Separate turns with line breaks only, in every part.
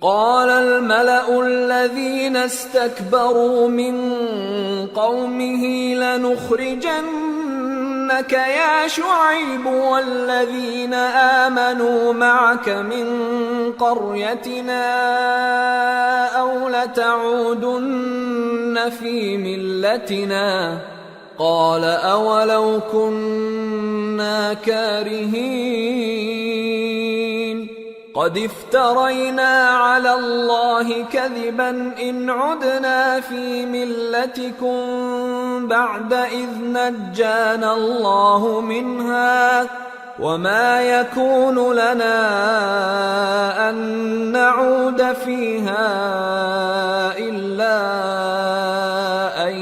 قال الملأ الذين استكبروا من قومه لنخرجنك يا شعيب والذين آمنوا معك من قريتنا أو لتعودن في ملتنا قال أولو كنا كارهين قد افترينا على الله كذبا إن عدنا في ملتكم بعد إذ نجانا الله منها وما يكون لنا أن نعود فيها إلا أن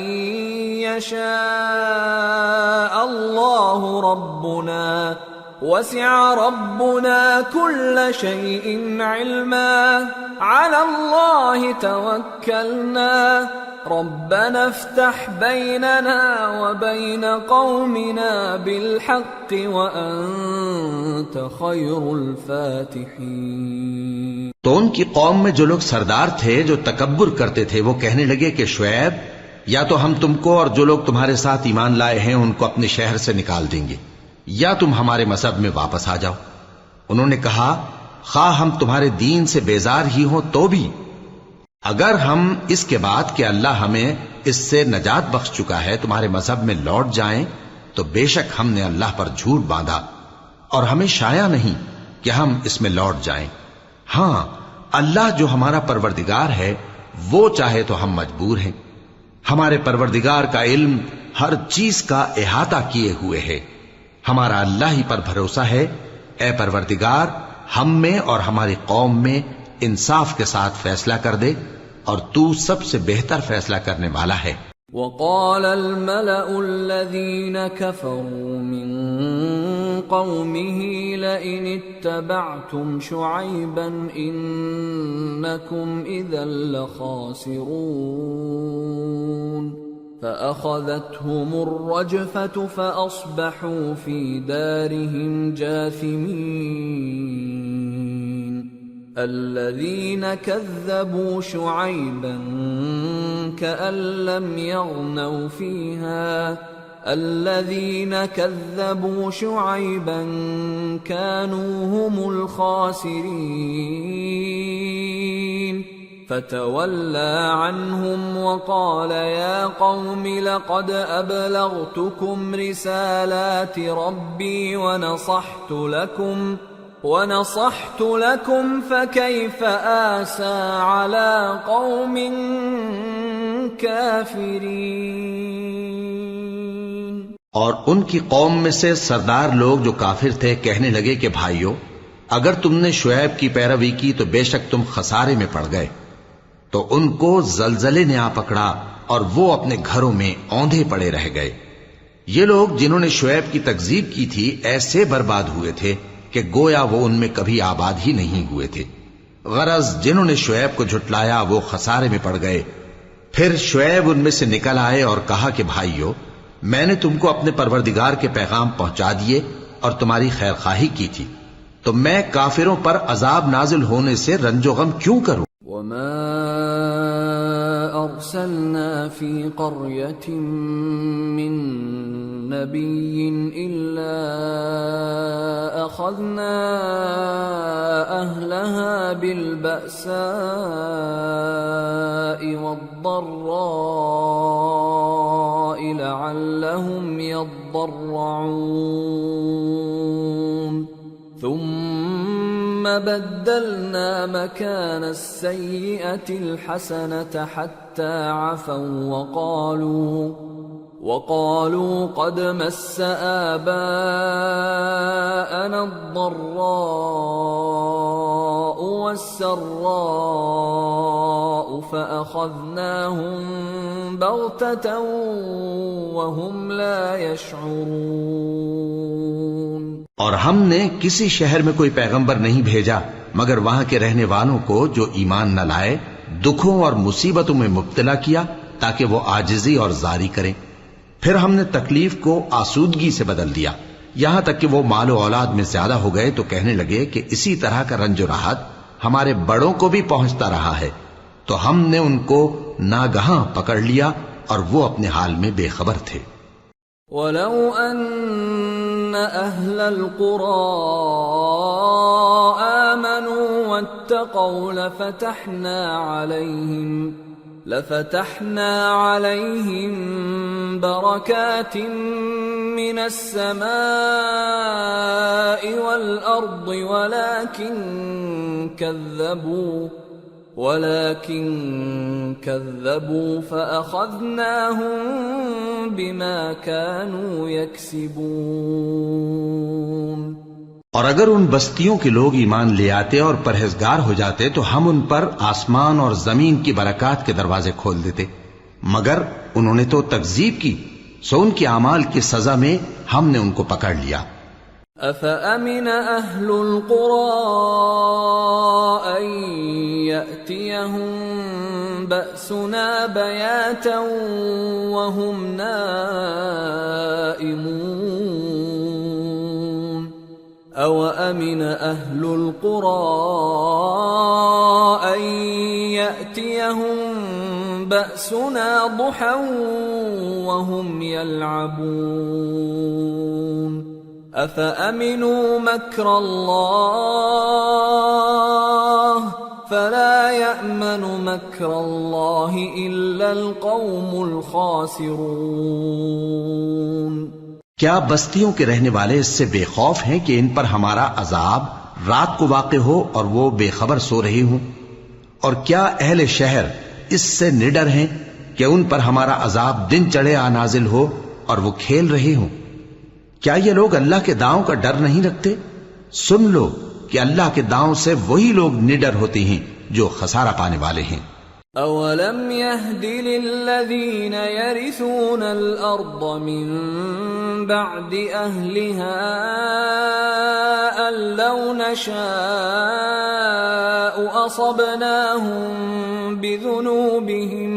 يشاء الله ربنا وسع ربنا كل شيء علما على الله توكلنا ربنا افتح بيننا وبين قومنا بالحق وأنت خير الفاتحين۔
تو ان کی قوم میں جو لوگ سردار تھے جو تکبر کرتے تھے وہ کہنے لگے کہ شعیب یا تو ہم تم کو اور جو لوگ تمہارے ساتھ ایمان لائے ہیں ان کو اپنے شہر سے نکال دیں گے یا تم ہمارے مذہب میں واپس آ جاؤ۔ انہوں نے کہا خواہ ہم تمہارے دین سے بیزار ہی ہوں تو بھی اگر ہم اس کے بعد کہ اللہ ہمیں اس سے نجات بخش چکا ہے تمہارے مذہب میں لوٹ جائیں تو بے شک ہم نے اللہ پر جھوٹ باندھا اور ہمیں شایع نہیں کہ ہم اس میں لوٹ جائیں۔ ہاں اللہ جو ہمارا پروردگار ہے وہ چاہے تو ہم مجبور ہیں۔ ہمارے پروردگار کا علم ہر چیز کا احاطہ کیے ہوئے ہے۔ ہمارا اللہ ہی پر بھروسہ ہے۔ اے پروردگار ہم میں اور ہماری قوم میں انصاف کے ساتھ فیصلہ کر دے اور تو سب سے بہتر فیصلہ کرنے والا ہے۔
وقال الملأ الذين كفروا من قومه لئن اتبعتم شعيبا إنكم إذا لخاسرون فأخذتهم الرجفة فأصبحوا في دارهم جاثمين الذين كذبوا شعيبا كأن لم يغنوا فيها الذين كذبوا شعيبا كانوا هم الخاسرين فتولى عنهم وقال يا قوم لقد أبلغتكم رسالات ربي ونصحت لكم فكيف آسى على قوم كافرين۔
اور ان کی قوم میں سے سردار لوگ جو کافر تھے کہنے لگے کہ بھائیو اگر تم نے شعیب کی پیروی کی تو بے شک تم خسارے میں پڑ گئے۔ تو ان کو زلزلے نے آ پکڑا اور وہ اپنے گھروں میں اوندھے پڑے رہ گئے۔ یہ لوگ جنہوں نے شعیب کی تکذیب کی تھی ایسے برباد ہوئے تھے کہ گویا وہ ان میں کبھی آباد ہی نہیں ہوئے تھے۔ غرض جنہوں نے شعیب کو جھٹلایا وہ خسارے میں پڑ گئے۔ پھر شعیب ان میں سے نکل آئے اور کہا کہ بھائیو میں نے تم کو اپنے پروردگار کے پیغام پہنچا دیے اور تمہاری خیر خواہی کی تھی، تو میں کافروں پر عذاب نازل ہونے سے رنج و غم کیوں کروں؟
وما أرسلنا في قرية من نبي إلا أخذنا أهلها بالبأساء والضراء لعلهم يضرعون ثم بدلنا مكان السيئة الحسنة حتى عفوا وقالوا قد مس آباءنا الضراء والسراء فأخذناهم بغتة وهم لا يشعرون۔
اور ہم نے کسی شہر میں کوئی پیغمبر نہیں بھیجا مگر وہاں کے رہنے والوں کو جو ایمان نہ لائے دکھوں اور مصیبتوں میں مبتلا کیا تاکہ وہ عاجزی اور زاری کریں۔ پھر ہم نے تکلیف کو آسودگی سے بدل دیا یہاں تک کہ وہ مال و اولاد میں زیادہ ہو گئے تو کہنے لگے کہ اسی طرح کا رنج و راحت ہمارے بڑوں کو بھی پہنچتا رہا ہے، تو ہم نے ان کو ناگہاں پکڑ لیا اور وہ اپنے حال میں بے خبر تھے۔
وَلَوْ أَنَّ أَهْلَ الْقُرَىٰ آمَنُوا وَاتَّقَوْا لَفَتَحْنَا عَلَيْهِم بَرَكَاتٍ مِّنَ السَّمَاءِ وَالْأَرْضِ ولكن كذبوا فأخذناهم بما كانوا يكسبون۔
اور اگر ان بستیوں کے لوگ ایمان لے آتے اور پرہیزگار ہو جاتے تو ہم ان پر آسمان اور زمین کی برکات کے دروازے کھول دیتے، مگر انہوں نے تو تکذیب کی، سو ان کے اعمال کی سزا میں ہم نے ان کو پکڑ لیا۔
أَفَأَمِنَ أَهْلُ الْقُرَىٰ أَن يَأْتِيَهُم بَأْسُنَا بَيَاتًا وَهُمْ نَائِمُونَ أَوَأَمِنَ أَهْلُ الْقُرَىٰ أَن يَأْتِيَهُم بَأْسُنَا ضُحًى وَهُمْ يَلْعَبُونَ أَفَأَمِنُوا مَكْرَ اللَّهِ فَلَا يَأْمَنُ مَكْرَ اللَّهِ إِلَّا الْقَوْمُ الْخَاسِرُونَ۔
کیا بستیوں کے رہنے والے اس سے بے خوف ہیں کہ ان پر ہمارا عذاب رات کو واقع ہو اور وہ بے خبر سو رہے ہوں؟ اور کیا اہل شہر اس سے نڈر ہیں کہ ان پر ہمارا عذاب دن چڑھے آ نازل ہو اور وہ کھیل رہے ہوں؟ کیا یہ لوگ اللہ کے داؤں کا ڈر نہیں رکھتے؟ سن لو کہ اللہ کے داؤں سے وہی لوگ نڈر ہوتے ہیں جو خسارہ پانے والے ہیں۔
أَوَلَمْ يَهْدِ لِلَّذِينَ يَرِثُونَ الْأَرْضَ مِن بَعْدِ أَهْلِهَا أَن لَّوْ نَشَاءُ أَصَبْنَاهُم بِذُنُوبِهِمْ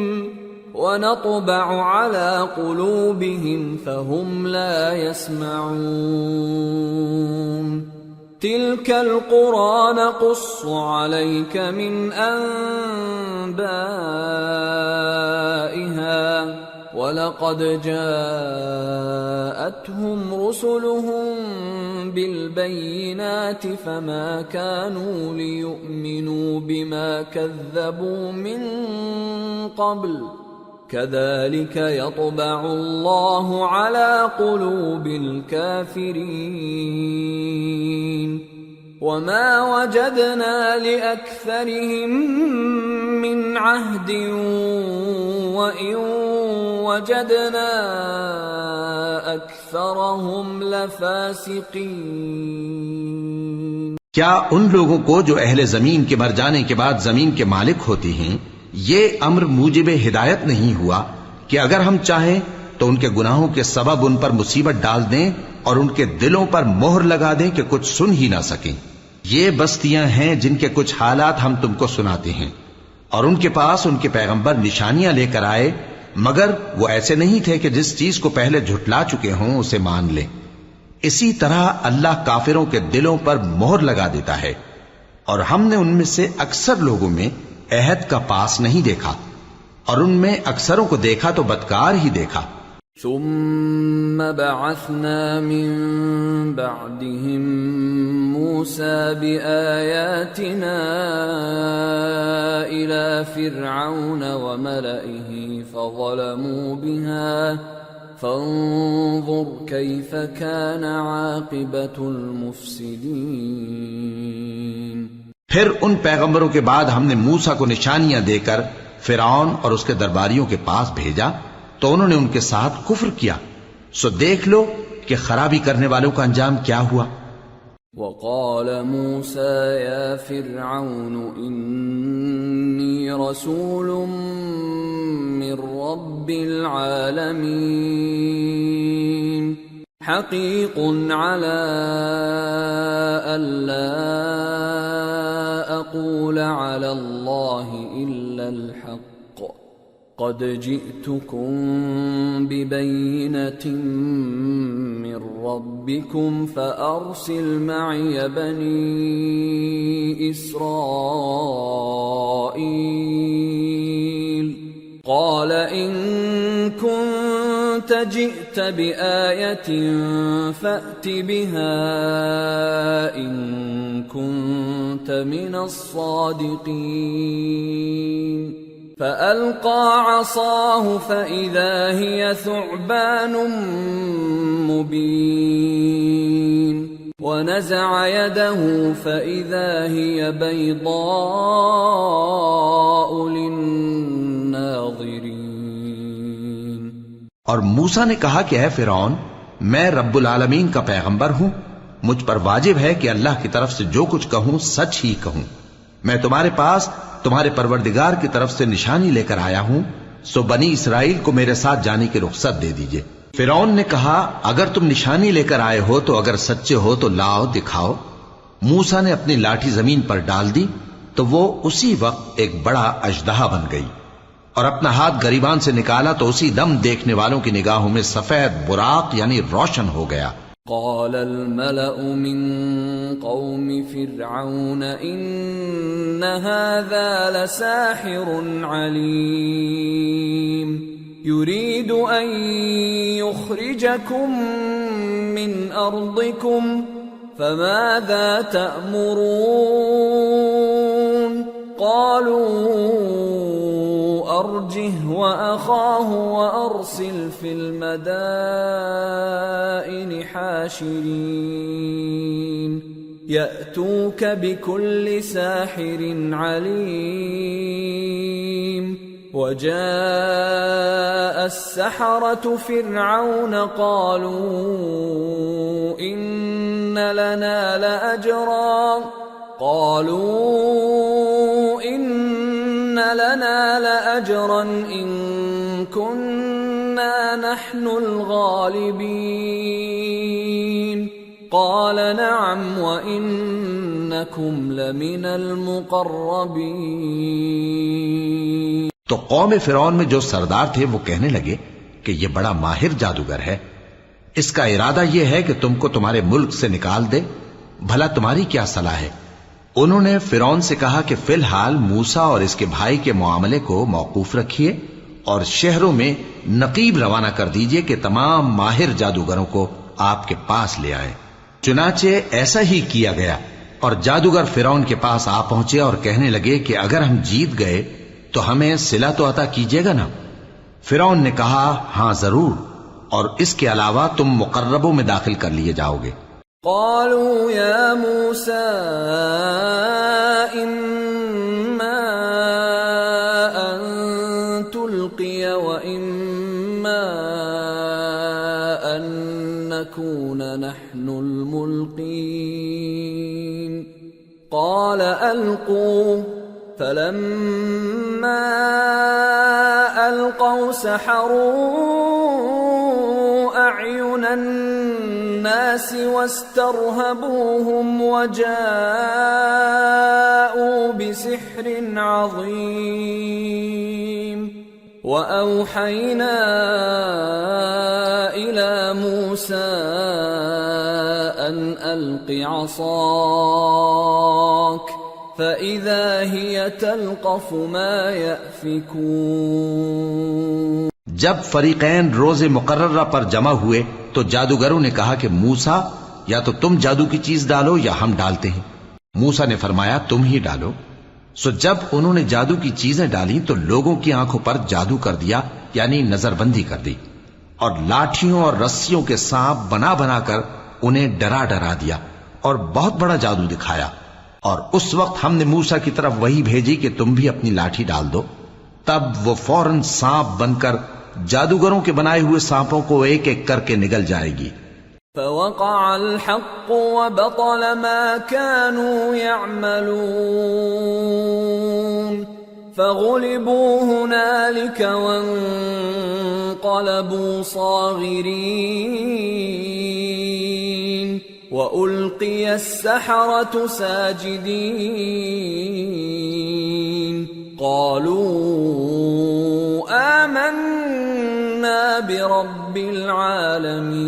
وَنَطْبَعُ عَلَى قُلُوبِهِمْ فَهُمْ لَا يَسْمَعُونَ تِلْكَ الْقُرَىٰ نَقُصُّ عَلَيْكَ مِنْ أَنبَائِهَا وَلَقَدْ جَاءَتْهُمْ رُسُلُهُم بِالْبَيِّنَاتِ فَمَا كَانُوا لِيُؤْمِنُوا بِمَا كَذَّبُوا مِن قَبْلُ كَذَلِكَ يَطْبَعُ اللَّهُ عَلَى قُلُوبِ الْكَافِرِينَ وَمَا وَجَدْنَا لِأَكْثَرِهِم مِّنْ عَهْدٍ وَإِن وَجَدْنَا أَكْثَرَهُمْ لَفَاسِقِينَ۔
کیا ان لوگوں کو جو اہل زمین کے مر جانے کے بعد زمین کے مالک ہوتے ہیں یہ امر موجب ہدایت نہیں ہوا کہ اگر ہم چاہیں تو ان کے گناہوں کے سبب ان پر مصیبت ڈال دیں اور ان کے دلوں پر مہر لگا دیں کہ کچھ سن ہی نہ سکیں؟ یہ بستیاں ہیں جن کے کچھ حالات ہم تم کو سناتے ہیں، اور ان کے پاس ان کے پیغمبر نشانیاں لے کر آئے، مگر وہ ایسے نہیں تھے کہ جس چیز کو پہلے جھٹلا چکے ہوں اسے مان لیں۔ اسی طرح اللہ کافروں کے دلوں پر مہر لگا دیتا ہے، اور ہم نے ان میں سے اکثر لوگوں میں عہد کا پاس نہیں دیکھا، اور ان میں اکثروں کو دیکھا تو بدکار ہی دیکھا۔
ثم بعثنا من بعدهم موسى بآياتنا إلى فرعون وملئه فظلموا بها فانظر كيف كان عاقبة المفسدين۔
پھر ان پیغمبروں کے بعد ہم نے موسیٰ کو نشانیاں دے کر فرعون اور اس کے درباریوں کے پاس بھیجا تو انہوں نے ان کے ساتھ کفر کیا، سو دیکھ لو کہ خرابی کرنے والوں کا انجام کیا ہوا۔
وقال موسى يا فرعون إني رسول من رب العالمين حقيق على ألا أقول على الله إلا الحق قد جئتكم ببينة من ربكم فأرسل معي بني إسرائيل قال إن كنت جئت بآية فأت بها إن كنت من الصادقين فألقى عصاه فإذا هي ثعبان مبين ونزع يده فإذا هي بيضاء للناظرين.
اور موسیٰ نے کہا کہ اے فرعون، میں رب العالمین کا پیغمبر ہوں، مجھ پر واجب ہے کہ اللہ کی طرف سے جو کچھ کہوں سچ ہی کہوں. میں تمہارے پاس تمہارے پروردگار کی طرف سے نشانی لے کر آیا ہوں، سو بنی اسرائیل کو میرے ساتھ جانے کی رخصت دے دیجئے. فرعون نے کہا اگر تم نشانی لے کر آئے ہو تو اگر سچے ہو تو لاؤ دکھاؤ. موسیٰ نے اپنی لاٹھی زمین پر ڈال دی تو وہ اسی وقت ایک بڑا اژدہا بن گئی، اور اپنا ہاتھ گریبان سے نکالا تو اسی دم دیکھنے والوں کی نگاہوں میں سفید براق یعنی روشن ہو گیا.
قال الملأ من قوم فرعون إن هذا لساحر عليم يريد أن يخرجكم من أرضكم فماذا تأمرون قالوا أرجه وأخاه وأرسل في المدائن حاشرين يأتوك بكل ساحر عليم. وجاء السحرة فرعون قالوا إن لنا لأجرا إن كنا نحن الغالبين قال نعم وإنكم لمن المقربين.
تو قوم فرعون میں جو سردار تھے وہ کہنے لگے کہ یہ بڑا ماہر جادوگر ہے، اس کا ارادہ یہ ہے کہ تم کو تمہارے ملک سے نکال دے، بھلا تمہاری کیا صلاح ہے؟ انہوں نے فرعون سے کہا کہ فی الحال موسیٰ اور اس کے بھائی کے معاملے کو موقوف رکھیے اور شہروں میں نقیب روانہ کر دیجئے کہ تمام ماہر جادوگروں کو آپ کے پاس لے آئے. چنانچہ ایسا ہی کیا گیا، اور جادوگر فرعون کے پاس آ پہنچے اور کہنے لگے کہ اگر ہم جیت گئے تو ہمیں صلہ تو عطا کیجیے گا نا؟ فرعون نے کہا ہاں ضرور، اور اس کے علاوہ تم مقربوں میں داخل کر لیے جاؤ گے.
قالوا يا موسى إما أن تلقي وإما أن نكون نحن الملقين قال ألقوا فلما ألقوا سحروا أعين الناس واسترهبوهم وجاءوا بسحر عظيم. وأوحينا إلى موسى أن ألق عصاك فإذا هي تلقف ما يأفكون.
جب فریقین روز مقررہ پر جمع ہوئے تو جادوگروں نے کہا کہ موسیٰ یا تو تم جادو کی چیز ڈالو یا ہم ڈالتے ہیں. موسیٰ نے فرمایا تم ہی ڈالو. سو جب انہوں نے جادو کی چیزیں ڈالی تو لوگوں کی آنکھوں پر جادو کر دیا یعنی نظر بندی کر دی، اور لاٹھیوں اور رسیوں کے سانپ بنا بنا کر انہیں ڈرا ڈرا دیا اور بہت بڑا جادو دکھایا. اور اس وقت ہم نے موسیٰ کی طرف وہی بھیجی کہ تم بھی اپنی لاٹھی ڈال دو. تب وہ فوراً سانپ بن کر جادوگروں کے بنائے ہوئے سانپوں کو ایک ایک کر کے نگل جائے گی.
فوقع الحق وبطل ما كانوا يعملون فغلبوا هنالك وانقلبوا صاغرين وألقي السحرة ساجدين قالوا رب العالمين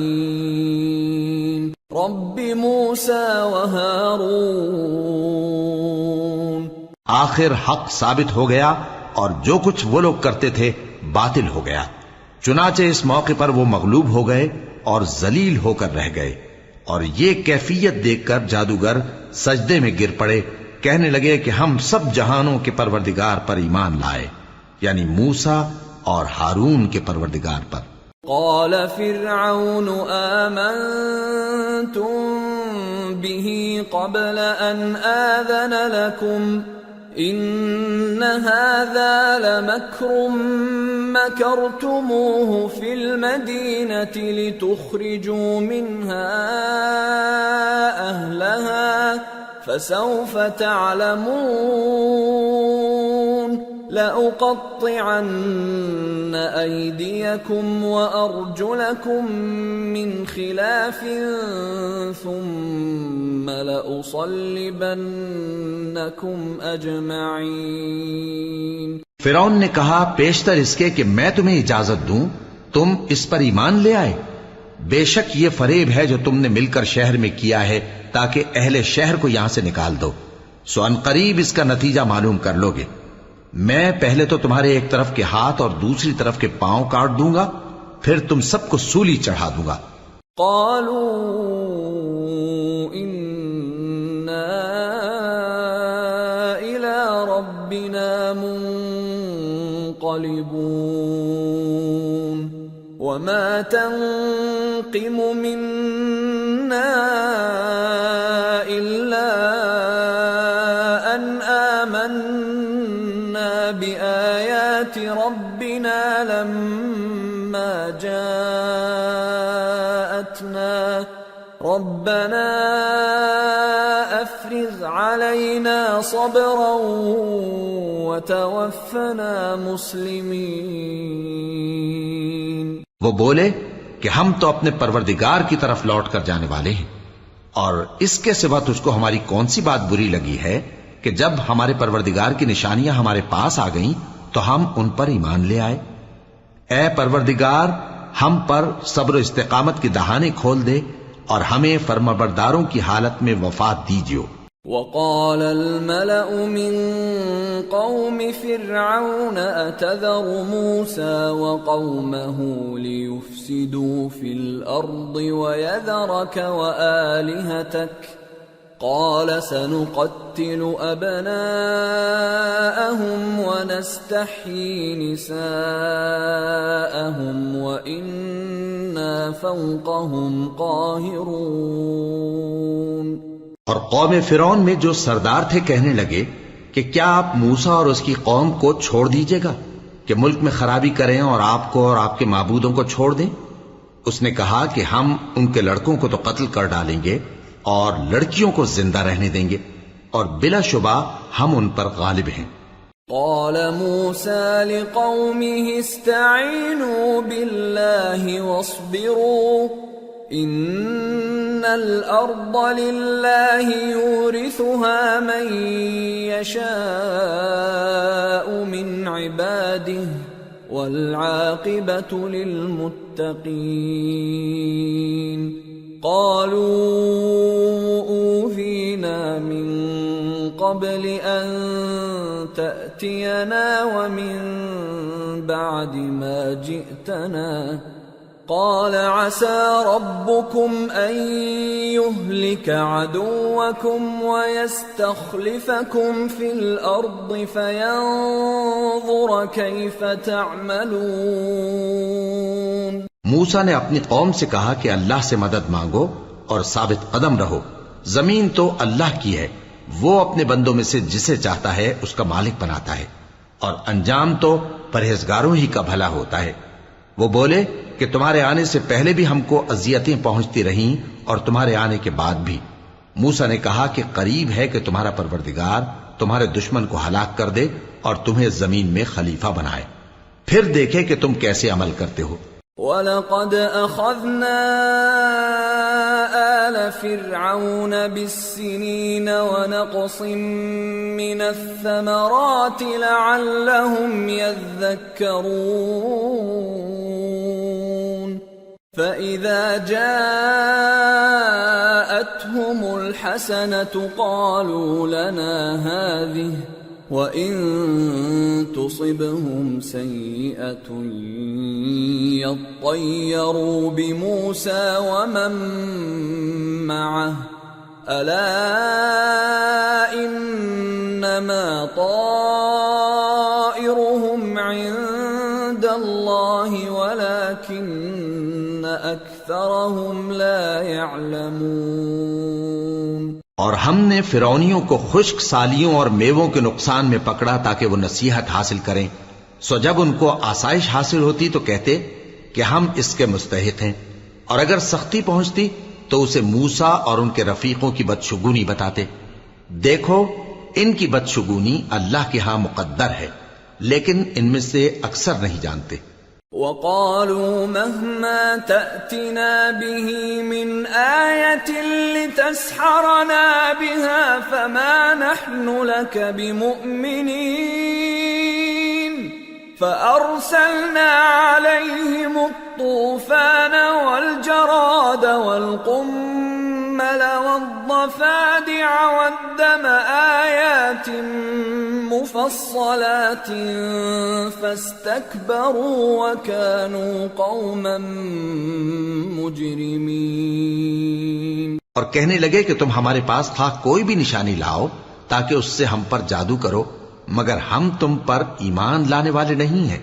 رب موسى وهارون.
آخر حق ثابت ہو گیا اور جو کچھ وہ لوگ کرتے تھے باطل ہو گیا. چنانچہ اس موقع پر وہ مغلوب ہو گئے اور ذلیل ہو کر رہ گئے، اور یہ کیفیت دیکھ کر جادوگر سجدے میں گر پڑے، کہنے لگے کہ ہم سب جہانوں کے پروردگار پر ایمان لائے، یعنی موسیٰ اور ہارون کے پروردگار پر.
قال فرعون آمنتم به قبل ان آذن لكم ان هذا لمكر مكرتموه في المدينة لتخرجوا منها أهلها فسوف تعلمون لأقطعن أيديكم وأرجلكم من خلاف ثم لأصلبنكم أجمعين.
فرعون نے کہا پیشتر اس کے کہ میں تمہیں اجازت دوں تم اس پر ایمان لے آئے. بے شک یہ فریب ہے جو تم نے مل کر شہر میں کیا ہے تاکہ اہل شہر کو یہاں سے نکال دو، سو ان قریب اس کا نتیجہ معلوم کر لو گے. میں پہلے تو تمہارے ایک طرف کے ہاتھ اور دوسری طرف کے پاؤں کاٹ دوں گا، پھر تم سب کو سولی چڑھا دوں گا.
قالوا انا الى ربنا منقلبون وما تنقم منا الا ان آمنا بآيات ربنا لما جاءتنا ربنا افرغ علينا صبرا وتوفنا مسلمين.
وہ بولے کہ ہم تو اپنے پروردگار کی طرف لوٹ کر جانے والے ہیں، اور اس کے سوا تجھ کو ہماری کون سی بات بری لگی ہے کہ جب ہمارے پروردگار کی نشانیاں ہمارے پاس آ گئیں تو ہم ان پر ایمان لے آئے. اے پروردگار ہم پر صبر و استقامت کی دہانے کھول دے اور ہمیں فرمانبرداروں کی حالت میں وفات دیجیو.
وقال الملأ من قوم فرعون أتذر موسى وقومه ليفسدوا في الأرض ويذرك وآلهتك قال سنقتل أبناءهم ونستحيي نساءهم وإنا فوقهم قاهرون.
اور قوم فرعون میں جو سردار تھے کہنے لگے کہ کیا آپ موسیٰ اور اس کی قوم کو چھوڑ دیجیے گا کہ ملک میں خرابی کریں اور آپ کو اور آپ کے معبودوں کو چھوڑ دیں؟ اس نے کہا کہ ہم ان کے لڑکوں کو تو قتل کر ڈالیں گے اور لڑکیوں کو زندہ رہنے دیں گے، اور بلا شبہ ہم ان پر غالب ہیں.
قال موسى لقومه استعينوا بالله واصبروا ان الارض لله يورثها من يشاء من عباده والعاقبة للمتقين. قالوا أوذينا من قبل أن تأتينا ومن بعد ما جئتنا قال عسى ربكم أن يهلك عدوكم ويستخلفكم في الأرض فينظر كيف تعملون.
موسیٰ نے اپنی قوم سے کہا کہ اللہ سے مدد مانگو اور ثابت قدم رہو. زمین تو اللہ کی ہے، وہ اپنے بندوں میں سے جسے چاہتا ہے اس کا مالک بناتا ہے، اور انجام تو پرہیزگاروں ہی کا بھلا ہوتا ہے. وہ بولے کہ تمہارے آنے سے پہلے بھی ہم کو اذیتیں پہنچتی رہیں اور تمہارے آنے کے بعد بھی. موسیٰ نے کہا کہ قریب ہے کہ تمہارا پروردگار تمہارے دشمن کو ہلاک کر دے اور تمہیں زمین میں خلیفہ بنائے، پھر دیکھے کہ تم کیسے عمل کرتے ہو.
وَلَقَدْ أَخَذْنَا آلَ فِرْعَوْنَ بِالسِّنِينَ وَنَقْصٍ مِّنَ الثَّمَرَاتِ لَعَلَّهُمْ يَذَّكَّرُونَ. فَإِذَا جَاءَتْهُمُ الْحَسَنَةُ قَالُوا لَنَا هَذِهِ وَإِن تُصِبْهُمْ سَيِّئَةٌ يَطَّيَّرُوا بِمُوسَى وَمَن مَّعَهُ أَلَا إِنَّمَا طَائِرُهُمْ عِندَ اللَّهِ وَلَكِنَّ أَكْثَرَهُمْ لَا يَعْلَمُونَ۔
اور ہم نے فرعونیوں کو خشک سالیوں اور میووں کے نقصان میں پکڑا تاکہ وہ نصیحت حاصل کریں، سو جب ان کو آسائش حاصل ہوتی تو کہتے کہ ہم اس کے مستحق ہیں، اور اگر سختی پہنچتی تو اسے موسیٰ اور ان کے رفیقوں کی بدشگونی بتاتے۔ دیکھو ان کی بدشگونی اللہ کے ہاں مقدر ہے، لیکن ان میں سے اکثر نہیں جانتے۔
وَقَالُوا مَهْمَا تَأْتِنَا بِهِ مِنْ آيَةٍ لِتَسْحَرَنَا بِهَا فَمَا نَحْنُ لَكَ بِمُؤْمِنِينَ فَأَرْسَلْنَا عَلَيْهِمُ الطُّوفَانَ وَالْجَرَادَ وَالْقُمَّلَ وَالضَّفَادِعَ وَالدَّمَ آيَاتٍ مُفَصَّلَاتٍ فَاسْتَكْبَرُوا وَكَانُوا قَوْمًا مُجْرِمِينَ۔
اور کہنے لگے کہ تم ہمارے پاس خواہ کوئی بھی نشانی لاؤ تاکہ اس سے ہم پر جادو کرو، مگر ہم تم پر ایمان لانے والے نہیں ہیں۔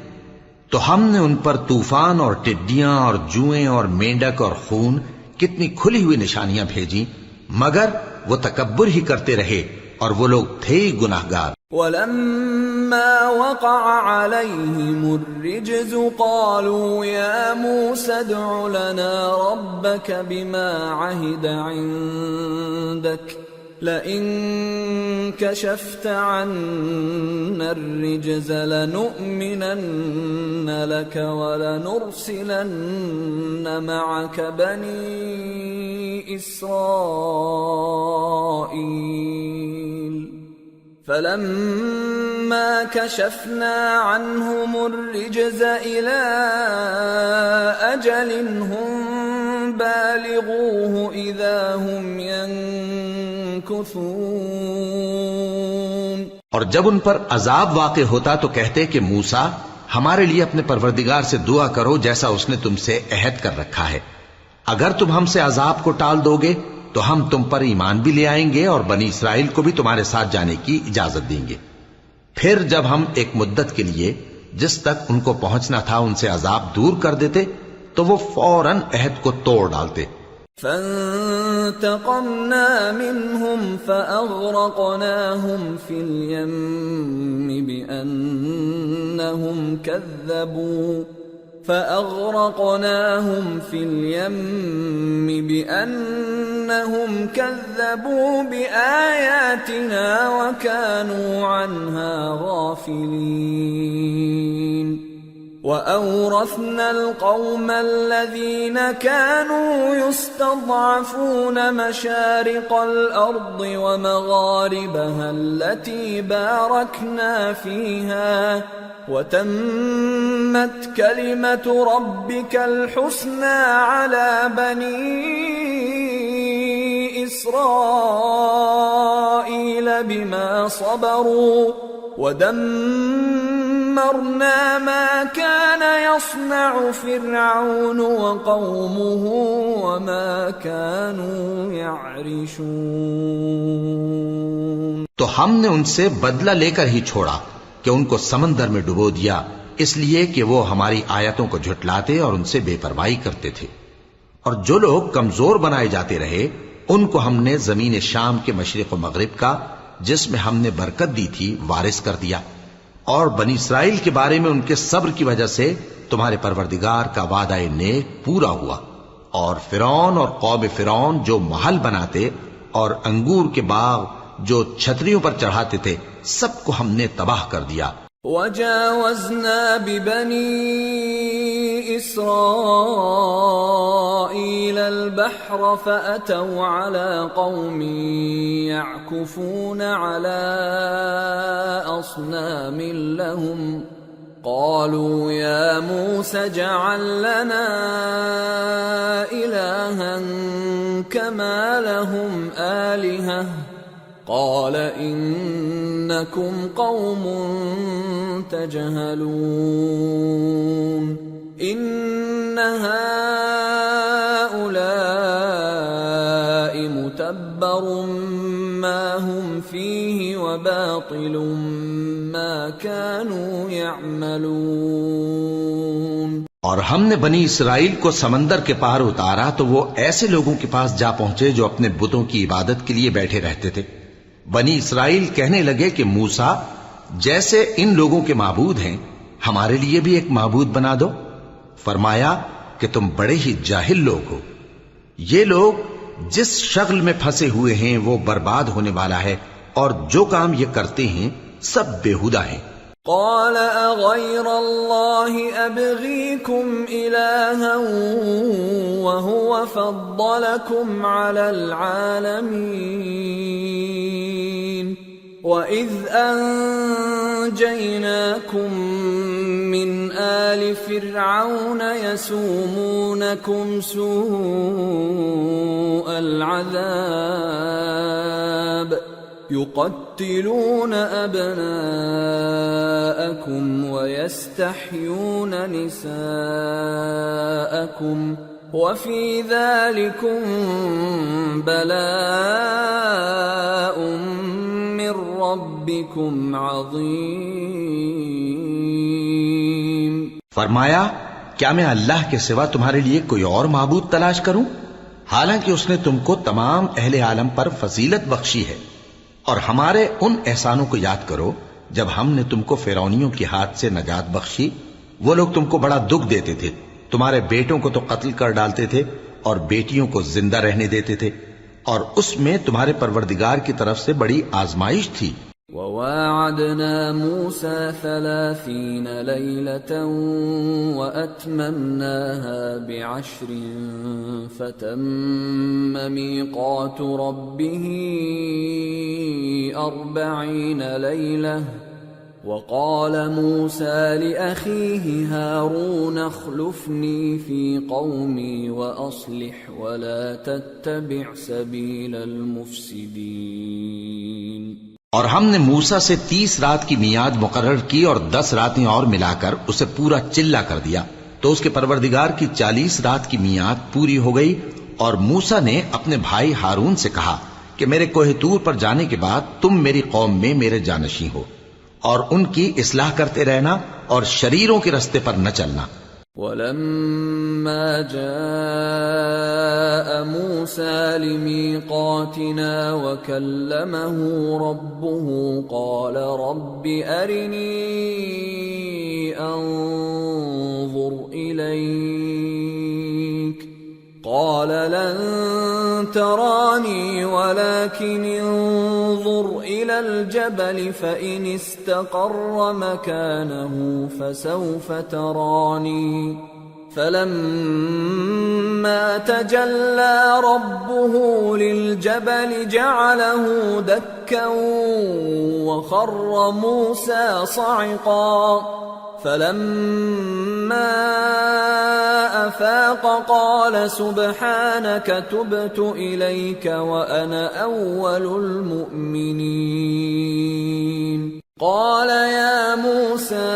تو ہم نے ان پر طوفان اور ٹڈیاں اور جوئیں اور مینڈک اور خون کتنی کھلی ہوئی نشانیاں بھیجی، مگر وہ تکبر ہی کرتے رہے اور وہ لوگ تھے گناہگار۔
وَلَمَّا وَقَعَ عَلَيْهِمُ الرِّجْزُ قَالُوا يَا مُوسَى ادْعُ لَنَا رَبَّكَ بِمَا عَهِدَ عِندَكَ لَئِن كَشَفْتَ عَنَّا الرِّجْزَ لَنُؤْمِنَنَّ لَكَ وَلَنُرْسِلَنَّ مَعَكَ بَنِي إِسْرَائِيلَ فَلَمَّا كَشَفْنَا عَنْهُمُ الرِّجْزَ إِلَىٰ أَجَلٍ هُمْ بَالِغُوهُ إِذَا هُمْ يَنكُثُونَ۔
اور جب ان پر عذاب واقع ہوتا تو کہتے کہ موسیٰ ہمارے لیے اپنے پروردگار سے دعا کرو جیسا اس نے تم سے عہد کر رکھا ہے، اگر تم ہم سے عذاب کو ٹال دو گے تو ہم تم پر ایمان بھی لے آئیں گے اور بنی اسرائیل کو بھی تمہارے ساتھ جانے کی اجازت دیں گے۔ پھر جب ہم ایک مدت کے لیے جس تک ان کو پہنچنا تھا ان سے عذاب دور کر دیتے تو وہ فوراً عہد کو توڑ ڈالتے۔
فَانْتَقَمْنَا مِنْهُمْ فَأَغْرَقْنَاهُمْ فِي الْيَمِّ بِأَنَّهُمْ كَذَّبُوا بِآيَاتِنَا وَكَانُوا عَنْهَا غَافِلِينَ۔ وَأَوْرَثْنَا الْقَوْمَ الَّذِينَ كَانُوا يُسْتَضْعَفُونَ مَشَارِقَ الْأَرْضِ وَمَغَارِبَهَا الَّتِي بَارَكْنَا فِيهَا وَتَمَّتْ كَلِمَةُ رَبِّكَ الْحُسْنَى عَلَى بَنِي إِسْرَائِيلَ بِمَا صَبَرُوا وَدَمَّرْنَا مَا كَانَ يَصْنَعُ فِرْعَوْنُ وَقَوْمُهُ وَمَا كَانُوا يَعْرِشُونَ۔
تو ہم نے ان سے بدلہ لے کر ہی چھوڑا کہ ان کو سمندر میں ڈبو دیا، اس لیے کہ وہ ہماری آیتوں کو جھٹلاتے اور ان سے بے پرواہی کرتے تھے۔ اور جو لوگ کمزور بنائے جاتے رہے ان کو ہم نے زمین شام کے مشرق و مغرب کا جس میں ہم نے برکت دی تھی وارث کر دیا، اور بنی اسرائیل کے بارے میں ان کے صبر کی وجہ سے تمہارے پروردگار کا وعدہ نیک پورا ہوا۔ اور فرعون اور قوم فرعون جو محل بناتے اور انگور کے باغ جو چھتریوں پر چڑھاتے تھے سب کو ہم نے تباہ کر دیا۔
وَجَاوَزْنَا بِبَنِي إِسْرَائِيلَ الْبَحْرَ فَأَتَوْا عَلَى قَوْمٍ يَعْكُفُونَ عَلَى أَصْنَامٍ لَهُمْ قالوا يا موسى اجعل لنا إلها كما لهم آلهة قال إنكم قوم تجهلون إن هؤلاء متبر ما هم فيه وباطل ما كانوا يعملون۔
اور ہم نے بنی اسرائیل کو سمندر کے پار اتارا تو وہ ایسے لوگوں کے پاس جا پہنچے جو اپنے بتوں کی عبادت کے لیے بیٹھے رہتے تھے۔ بنی اسرائیل کہنے لگے کہ موسیٰ جیسے ان لوگوں کے معبود ہیں ہمارے لیے بھی ایک معبود بنا دو۔ فرمایا کہ تم بڑے ہی جاہل لوگ ہو، یہ لوگ جس شغل میں پھنسے ہوئے ہیں وہ برباد ہونے والا ہے، اور جو کام یہ کرتے ہیں سب بےہودہ ہیں۔
قال اغير الله ابغيكم الها وهو فضلكم على العالمين واذ انجيناكم من آل فرعون يسومونكم سوء العذاب يقتلون أبناءكم ويستحيون نساءكم وفي ذلكم بلاء من ربكم عظيم۔
فرمایا کیا میں اللہ کے سوا تمہارے لیے کوئی اور معبود تلاش کروں، حالانکہ اس نے تم کو تمام اہل عالم پر فضیلت بخشی ہے۔ اور ہمارے ان احسانوں کو یاد کرو جب ہم نے تم کو فرعونیوں کے ہاتھ سے نجات بخشی۔ وہ لوگ تم کو بڑا دکھ دیتے تھے، تمہارے بیٹوں کو تو قتل کر ڈالتے تھے اور بیٹیوں کو زندہ رہنے دیتے تھے، اور اس میں تمہارے پروردگار کی طرف سے بڑی آزمائش تھی۔
وواعدنا موسى 30 ليلة وأتممناها ب10 فتم ميقات ربه 40 ليلة وقال موسى لأخيه هارون اخلفني في قومي وأصلح ولا تتبع سبيل المفسدين۔
اور ہم نے موسیٰ سے 30 رات کی میعاد مقرر کی اور 10 راتیں اور ملا کر اسے پورا چلہ کر دیا، تو اس کے پروردگار کی 40 رات کی میعاد پوری ہو گئی۔ اور موسیٰ نے اپنے بھائی ہارون سے کہا کہ میرے کوہ طور پر جانے کے بعد تم میری قوم میں میرے جانشین ہو، اور ان کی اصلاح کرتے رہنا اور شریروں کے رستے پر نہ چلنا۔
وَلَمَّا جَاءَ مُوسَى لِمِيقَاتِنَا وَكَلَّمَهُ رَبُّهُ قَالَ رَبِّ أَرِنِي أَنظُرْ إِلَيْكَ قَالَ لَن تَرَانِي وَلَكِنِ انظُرْ إِلَى الْجَبَلِ فَإِنِ اسْتَقَرَّ مَكَانَهُ فَسَوْفَ تَرَانِي فَلَمَّا تَجَلَّى رَبُّهُ لِلْجَبَلِ جَعَلَهُ دَكًّا وَخَرَّ مُوسَى صَعِقًا فَلَمَّا أَفَاقَ قَالَ سُبْحَانَكَ تُبْتُ إِلَيْكَ وَأَنَا أَوَّلُ الْمُؤْمِنِينَ۔ قَالَ يَا مُوسَى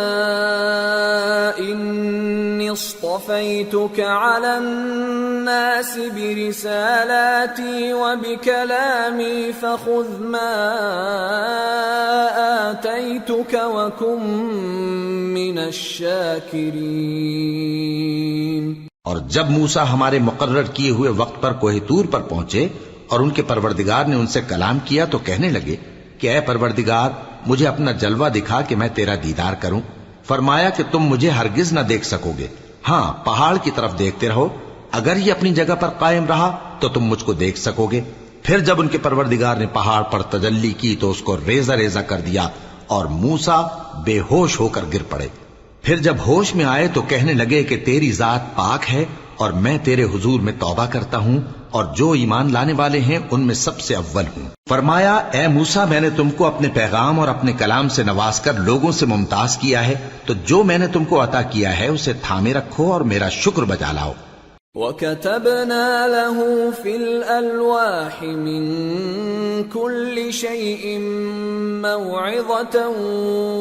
إِنِّي اصْطَفَيْتُكَ عَلَى النَّاسِ بِرِسَالَاتِي وَبِكَلَامِي فَخُذْ مَا آتَيْتُكَ وَكُن مِّنَ الشَّاكِرِينَ۔
اور جب موسیٰ ہمارے مقرر کیے ہوئے وقت پر کوہ طور پر پہنچے اور ان کے پروردگار نے ان سے کلام کیا تو کہنے لگے کہ اے پروردگار مجھے اپنا جلوہ دکھا کہ میں تیرا دیدار کروں۔ فرمایا کہ تم مجھے ہرگز نہ دیکھ سکو گے، ہاں پہاڑ کی طرف دیکھتے رہو، اگر یہ اپنی جگہ پر قائم رہا تو تم مجھ کو دیکھ سکو گے۔ پھر جب ان کے پروردگار نے پہاڑ پر تجلی کی تو اس کو ریزہ ریزہ کر دیا اور موسیٰ بے ہوش ہو کر گر پڑے۔ پھر جب ہوش میں آئے تو کہنے لگے کہ تیری ذات پاک ہے اور میں تیرے حضور میں توبہ کرتا ہوں اور جو ایمان لانے والے ہیں ان میں سب سے اول ہوں۔ فرمایا اے موسیٰ، میں نے تم کو اپنے پیغام اور اپنے کلام سے نواز کر لوگوں سے ممتاز کیا ہے، تو جو میں نے تم کو عطا کیا ہے اسے تھامے رکھو اور میرا شکر بجا لاؤ۔
وَكَتَبْنَا لَهُ فِي الْأَلْوَاحِ مِنْ كُلِّ شَيْءٍ مَوْعِظَةً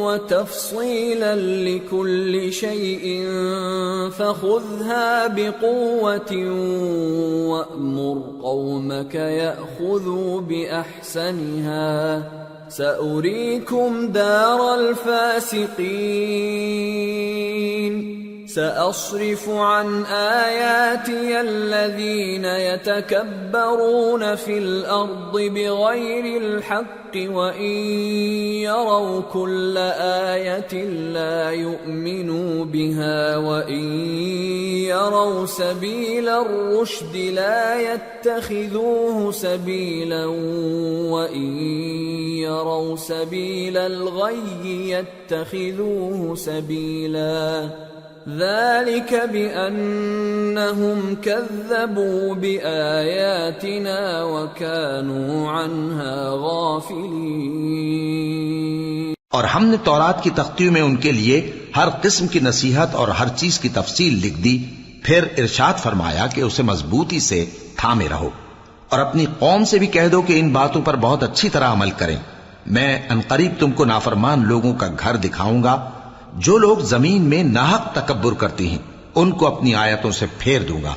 وَتَفْصِيلًا لِكُلِّ شَيْءٍ فَخُذْهَا بِقُوَّةٍ وَأْمُرْ قَوْمَكَ يَأْخُذُوا بِأَحْسَنِهَا سَأُرِيكُمْ دَارَ الْفَاسِقِينَ سأصرف عن آياتي الذين يتكبرون في الأرض بغير الحق وإن يروا كل آية لا يؤمنوا بها وإن يروا سبيل الرشد لا يتخذوه سبيلا وإن يروا سبيل الغي يتخذوه سبيلا ذلك بأنهم كذبوا بآياتنا وكانوا عنها غافلين۔
اور ہم نے تورات کی تختیوں میں ان کے لیے ہر قسم کی نصیحت اور ہر چیز کی تفصیل لکھ دی، پھر ارشاد فرمایا کہ اسے مضبوطی سے تھامے رہو اور اپنی قوم سے بھی کہہ دو کہ ان باتوں پر بہت اچھی طرح عمل کریں۔ میں عنقریب تم کو نافرمان لوگوں کا گھر دکھاؤں گا۔ جو لوگ زمین میں ناحق تکبر کرتی ہیں ان کو اپنی آیتوں سے پھیر دوں گا۔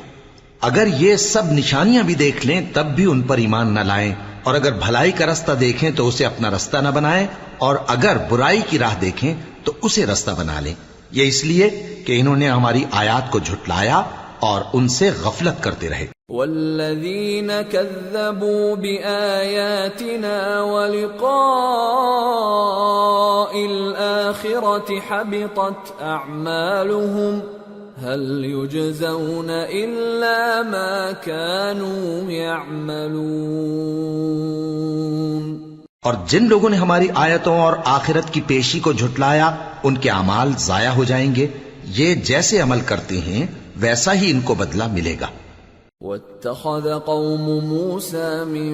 اگر یہ سب نشانیاں بھی دیکھ لیں تب بھی ان پر ایمان نہ لائیں، اور اگر بھلائی کا رستہ دیکھیں تو اسے اپنا رستہ نہ بنائیں، اور اگر برائی کی راہ دیکھیں تو اسے رستہ بنا لیں۔ یہ اس لیے کہ انہوں نے ہماری آیات کو جھٹلایا اور ان سے غفلت کرتے رہے۔
والذین کذبوا بآیاتنا ولقاء الآخرة حبطت اعمالهم هل يجزون الا ما كانوا يعملون۔
اور جن لوگوں نے ہماری آیتوں اور آخرت کی پیشی کو جھٹلایا ان کے اعمال ضائع ہو جائیں گے، یہ جیسے عمل کرتے ہیں ویسا ہی ان کو بدلہ ملے گا۔
وَاتَّخَذَ قَوْمُ مُوسَى مِن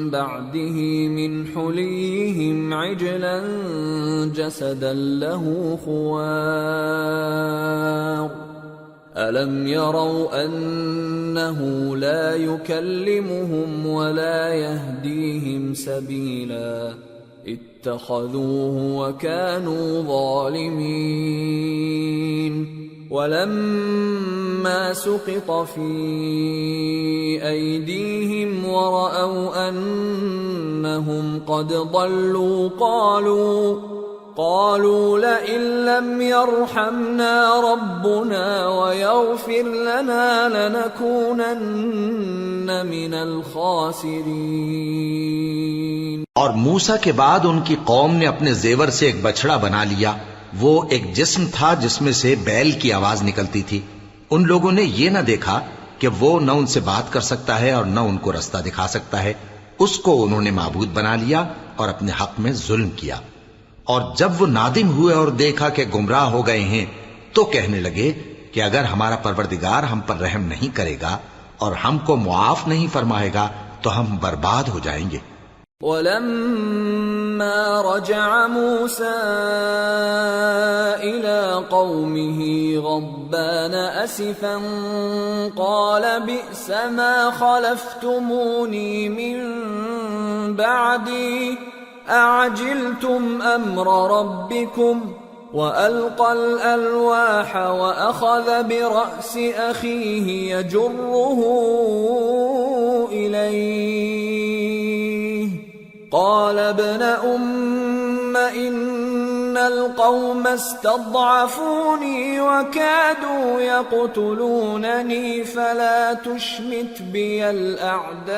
بَعْدِهِ مِنْ حُلِيِّهِمْ عِجْلًا جَسَدًا لَهُ خُوَارٌ أَلَمْ يَرَوْا أَنَّهُ لَا يُكَلِّمُهُمْ وَلَا يَهْدِيهِمْ سَبِيلًا اتَّخَذُوهُ وَكَانُوا ظَالِمِينَ۔ وَلَمَّا سُقِطَ فِي أَيْدِيهِمْ وَرَأَوْا أَنَّهُمْ قَدْ ضَلُّوا قَالُوا لَئِن لَّمْ يَرْحَمْنَا رَبُّنَا وَيَغْفِرْ لَنَا لَنَكُونَنَّ مِنَ الْخَاسِرِينَ۔
اور موسیٰ کے بعد ان کی قوم نے اپنے زیور سے ایک بچڑا بنا لیا، وہ ایک جسم تھا جس میں سے بیل کی آواز نکلتی تھی۔ ان لوگوں نے یہ نہ دیکھا کہ وہ نہ ان سے بات کر سکتا ہے اور نہ ان کو رستہ دکھا سکتا ہے، اس کو انہوں نے معبود بنا لیا اور اپنے حق میں ظلم کیا۔ اور جب وہ نادم ہوئے اور دیکھا کہ گمراہ ہو گئے ہیں تو کہنے لگے کہ اگر ہمارا پروردگار ہم پر رحم نہیں کرے گا اور ہم کو معاف نہیں فرمائے گا تو ہم برباد ہو جائیں گے۔
وَلَمَّا رَجَعَ مُوسَىٰ إِلَىٰ قَوْمِهِ غَضْبَانَ أَسِفًا قَالَ بِئْسَ مَا خَلَفْتُمُونِي مِن بَعْدِي أَعَجِلْتُمْ أَمْرَ رَبِّكُمْ وَأَلْقَى الْأَلْوَاحَ وَأَخَذَ بِرَأْسِ أَخِيهِ يَجُرُّهُ إِلَيْهِ قال ابن أم إن القوم استضعفوني وكادوا يقتلونني فلا تشمت بي الأعداء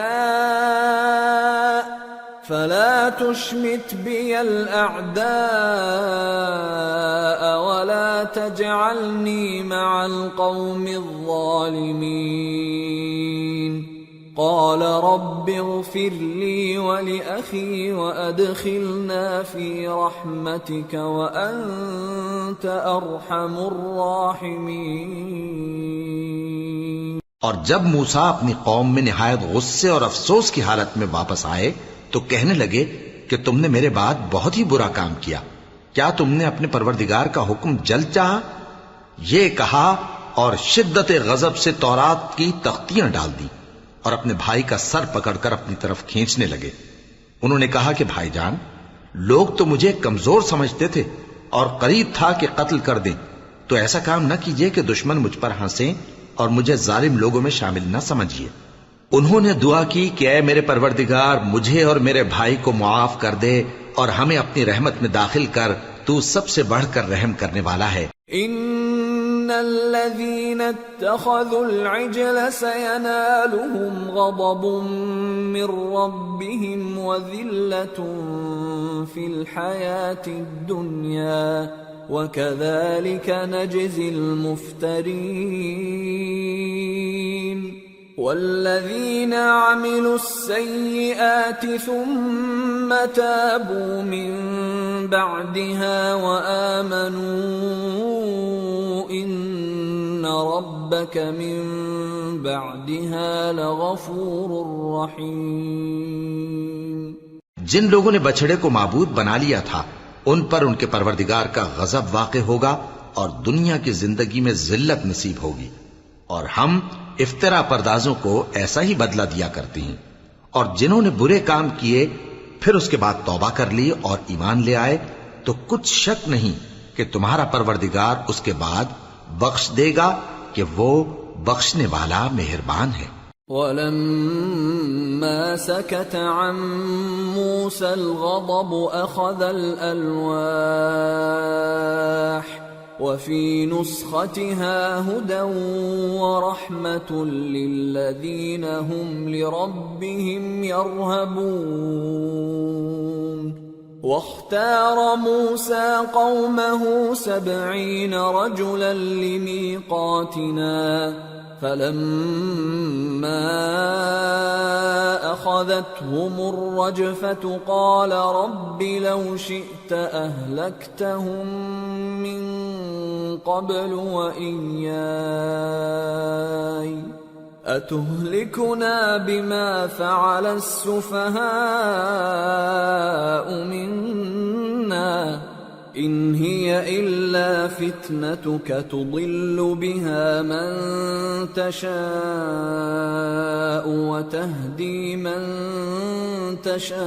ولا تجعلني مع القوم الظالمين۔ قال رب اغفر لي ولأخي وأدخلنا في رحمتك وأنت أرحم الراحمين۔
اور جب موسیٰ اپنی قوم میں نہایت غصے اور افسوس کی حالت میں واپس آئے تو کہنے لگے کہ تم نے میرے بعد بہت ہی برا کام کیا، کیا تم نے اپنے پروردگار کا حکم جلد چاہا؟ یہ کہا اور شدت غضب سے تورات کی تختیاں ڈال دی اور اپنے بھائی کا سر پکڑ کر اپنی طرف کھینچنے لگے۔ انہوں نے کہا کہ بھائی جان، لوگ تو مجھے کمزور سمجھتے تھے اور قریب تھا کہ قتل کر دیں، تو ایسا کام نہ کیجیے کہ دشمن مجھ پر ہنسیں اور مجھے ظالم لوگوں میں شامل نہ سمجھیے۔ انہوں نے دعا کی کہ اے میرے پروردگار، مجھے اور میرے بھائی کو معاف کر دے اور ہمیں اپنی رحمت میں داخل کر، تو سب سے بڑھ کر رحم کرنے والا ہے۔
ان الذين اتخذوا العجل سينالهم غضب من ربهم وذلة في الحياة الدنيا وكذلك نجزي المفترين والذين عملوا السيئات ثم تابوا من بعدها وآمنوا إن ربك من بعدها لغفور رحيم۔
جن لوگوں نے بچڑے کو معبود بنا لیا تھا ان پر ان کے پروردگار کا غضب واقع ہوگا اور دنیا کی زندگی میں ذلت نصیب ہوگی، اور ہم افترا پردازوں کو ایسا ہی بدلہ دیا کرتے ہیں۔ اور جنہوں نے برے کام کیے پھر اس کے بعد توبہ کر لی اور ایمان لے آئے تو کچھ شک نہیں کہ تمہارا پروردگار اس کے بعد بخش دے گا کہ وہ بخشنے والا مہربان ہے۔
وَلَمَّا سَكَتَ عَن مُوسَى الْغَضَبُ أَخَذَ الْأَلْوَاحَ وَفِي نُسْخَتِهَا هُدًى وَرَحْمَةٌ لِّلَّذِينَ هُمْ لِرَبِّهِمْ يَرْهَبُونَ واختار موسى قومه 70 رجلا لميقاتنا فلما أخذتهم الرجفة قال رب لو شئت أهلكتهم من قبل وإياي أتهلكنا بما فعل السفهاء منا إن هي إلا فتنتك تضل بها من تشاء وتهدي من تشاء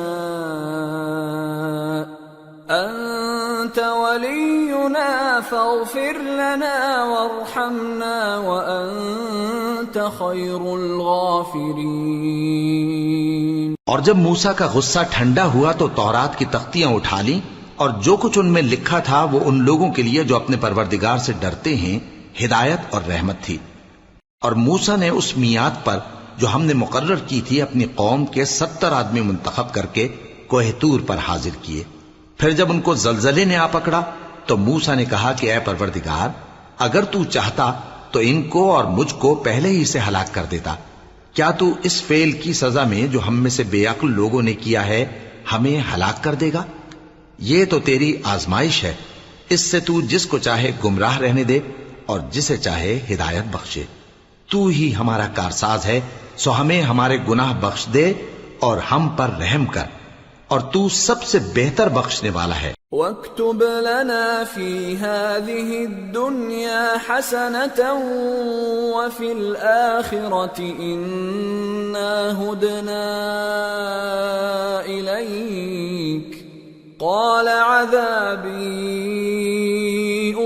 أنت ولينا فاغفر لنا وارحمنا وأنت خير الغافرين۔
اور جب موسیٰ کا غصہ ٹھنڈا ہوا تو تورات کی تختیاں اٹھا لیں اور جو کچھ ان میں لکھا تھا وہ ان لوگوں کے لیے جو اپنے پروردگار سے ڈرتے ہیں ہدایت اور رحمت تھی۔ اور موسیٰ نے اس میعاد پر جو ہم نے مقرر کی تھی اپنی قوم کے 70 آدمی منتخب کر کے کوہ طور پر حاضر کیے۔ پھر جب ان کو زلزلے نے آ پکڑا تو موسیٰ نے کہا کہ اے پروردگار اگر تو چاہتا تو ان کو اور مجھ کو پہلے ہی سے ہلاک کر دیتا، کیا تو اس فعل کی سزا میں جو ہم میں سے بے عقل لوگوں نے کیا ہے ہمیں ہلاک کر دے گا؟ یہ تو تیری آزمائش ہے، اس سے تو جس کو چاہے گمراہ رہنے دے اور جسے چاہے ہدایت بخشے۔ تو ہی ہمارا کارساز ہے، سو ہمیں ہمارے گناہ بخش دے اور ہم پر رحم کر، اور تو سب سے بہتر بخشنے والا ہے۔
وَاكْتُبْ لَنَا فِي هَذِهِ الدُّنْيَا حَسَنَةً وَفِي الْآخِرَةِ إِنَّا هُدْنَا إِلَيْكَ قَالَ عَذَابِي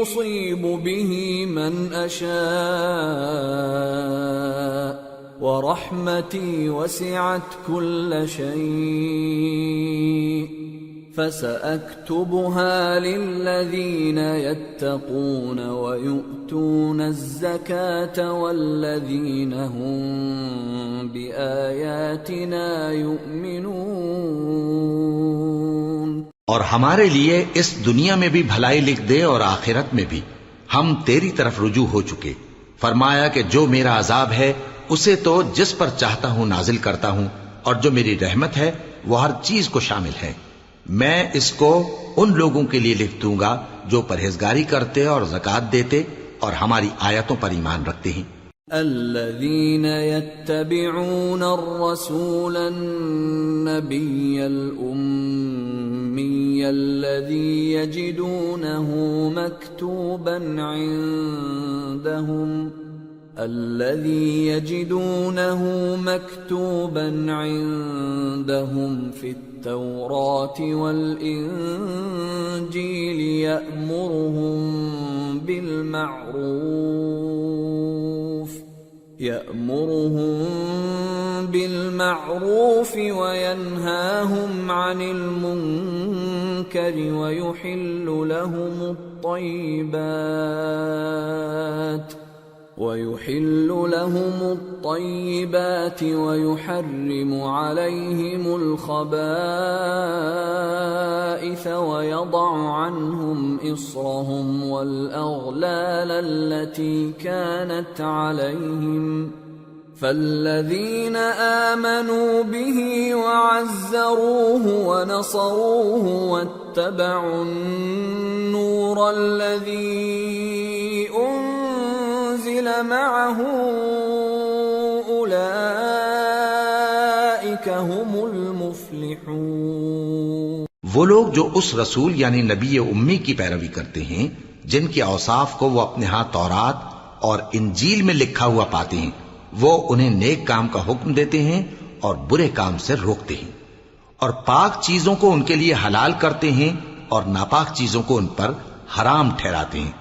أُصِيبُ بِهِ مَنْ أَشَاءُ وَرَحْمَتِي وَسِعَتْ كُلَّ شَيْءٍ فَسَأَكْتُبُهَا لِلَّذِينَ يَتَّقُونَ وَيُؤْتُونَ الزَّكَاةَ وَالَّذِينَ هُمْ بِآيَاتِنَا يُؤْمِنُونَ۔
اور ہمارے لیے اس دنیا میں بھی بھلائی لکھ دے اور آخرت میں بھی، ہم تیری طرف رجوع ہو چکے۔ فرمایا کہ جو میرا عذاب ہے اسے تو جس پر چاہتا ہوں نازل کرتا ہوں، اور جو میری رحمت ہے وہ ہر چیز کو شامل ہے۔ میں اس کو ان لوگوں کے لیے لکھ دوں گا جو پرہیزگاری کرتے اور زکات دیتے اور ہماری آیتوں پر ایمان رکھتے ہیں۔
الذين يتبعون الرسول النبي الأمي الذي يجدونه مكتوبا عندهم في التوراة والإنجيل يأمرهم بالمعروف وينهاهم عن المنكر ويحل لهم الطيبات ويحرم عليهم الخبائث ويضع عنهم إصرهم والأغلال التي كانت عليهم فالذين آمنوا به وعزروه ونصروه واتبعوا النور الذي أنزل معه أولئك هم المفلحون۔
وہ لوگ جو اس رسول یعنی نبی امی کی پیروی کرتے ہیں جن کے اوصاف کو وہ اپنے ہاں تورات اور انجیل میں لکھا ہوا پاتے ہیں، وہ انہیں نیک کام کا حکم دیتے ہیں اور برے کام سے روکتے ہیں، اور پاک چیزوں کو ان کے لیے حلال کرتے ہیں اور ناپاک چیزوں کو ان پر حرام ٹھہراتے ہیں،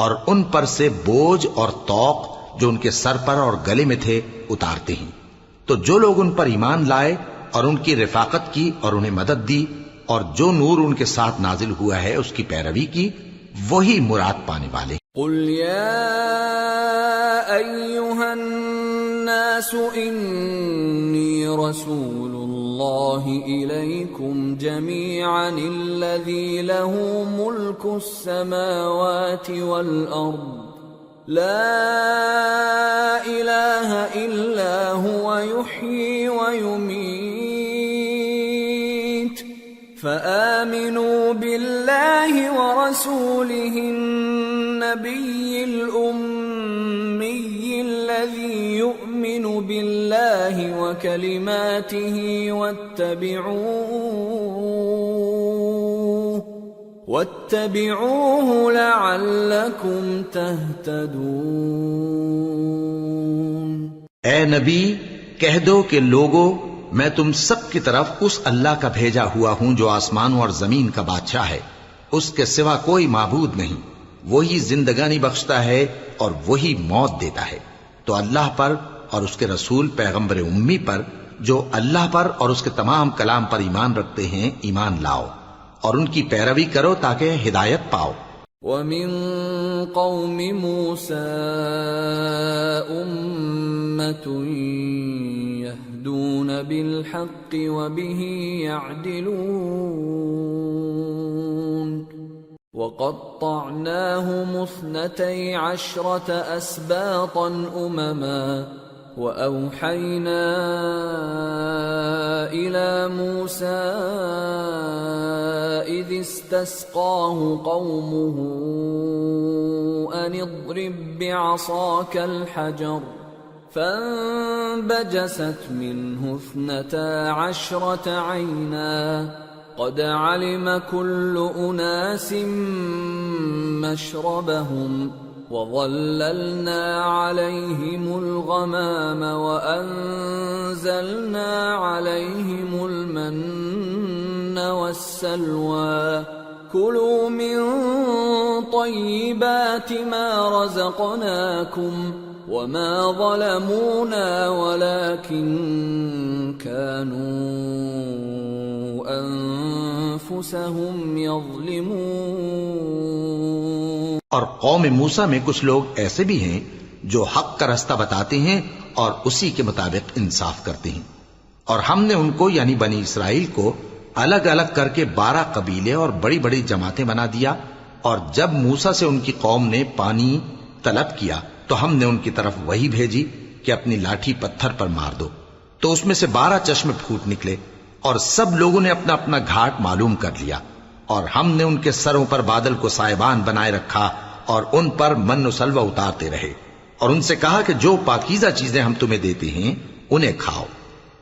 اور ان پر سے بوجھ اور طوق جو ان کے سر پر اور گلے میں تھے اتارتے ہیں۔ تو جو لوگ ان پر ایمان لائے اور ان کی رفاقت کی اور انہیں مدد دی اور جو نور ان کے ساتھ نازل ہوا ہے اس کی پیروی کی، وہی مراد پانے والے۔
قل يا أيها الناس إني رسول الله إليكم جميعا الذي له ملك السماوات والأرض لا إله إلا هو يحيي ويميت فآمنوا بالله ورسوله النبي الأمي الذي يؤمن بالله وكلماته واتبعوه لعلكم تهتدون۔
اے نبی کہہ دو کہ لوگو، میں تم سب کی طرف اس اللہ کا بھیجا ہوا ہوں جو آسمانوں اور زمین کا بادشاہ ہے، اس کے سوا کوئی معبود نہیں، وہی زندگانی بخشتا ہے اور وہی موت دیتا ہے۔ تو اللہ پر اور اس کے رسول پیغمبر امی پر جو اللہ پر اور اس کے تمام کلام پر ایمان رکھتے ہیں ایمان لاؤ اور ان کی پیروی کرو تاکہ ہدایت پاؤ۔
وَمِن قَوْمِ مُوسَىٰ أُمَّةٌ يَهْدُونَ بِالْحَقِّ وَبِهِ يَعْدِلُونَ وَقَطَّعْنَاهُمُ 12 أَسْبَاطًا أُمَمًا وَأَوْحَيْنَا إِلَى مُوسَىٰ إِذِ اسْتَسْقَاهُ قَوْمُهُ أَنِ اضْرِب بِّعَصَاكَ الْحَجَرَ فَانبَجَسَتْ مِنْهُ 12 عَيْنًا قَدْ عَلِمَ كُلُّ أُنَاسٍ مَّشْرَبَهُمْ وَظَلَّلْنَا عَلَيْهِمُ الْغَمَامَ وَأَنزَلْنَا عَلَيْهِمُ الْمَنَّ وَالسَّلْوَىٰ كُلُوا مِن طَيِّبَاتِ مَا رَزَقْنَاكُمْ وَمَا ظَلَمُونَا وَلَٰكِن كَانُوا أَنفُسَهُمْ يَظْلِمُونَ۔
اور قوم موسیٰ میں کچھ لوگ ایسے بھی ہیں جو حق کا رستہ بتاتے ہیں اور اسی کے مطابق انصاف کرتے ہیں، اور ہم نے ان کو یعنی بنی اسرائیل کو الگ الگ کر کے 12 قبیلے اور بڑی بڑی جماعتیں بنا دیا، اور جب موسیٰ سے ان کی قوم نے پانی طلب کیا تو ہم نے ان کی طرف وحی بھیجی کہ اپنی لاٹھی پتھر پر مار دو، تو اس میں سے 12 چشمے پھوٹ نکلے، اور سب لوگوں نے اپنا اپنا گھاٹ معلوم کر لیا، اور ہم نے ان کے سروں پر بادل کو سائبان بنائے رکھا اور ان پر من و سلوہ اتارتے رہے، اور ان سے کہا کہ جو پاکیزہ چیزیں ہم تمہیں دیتے ہیں انہیں کھاؤ۔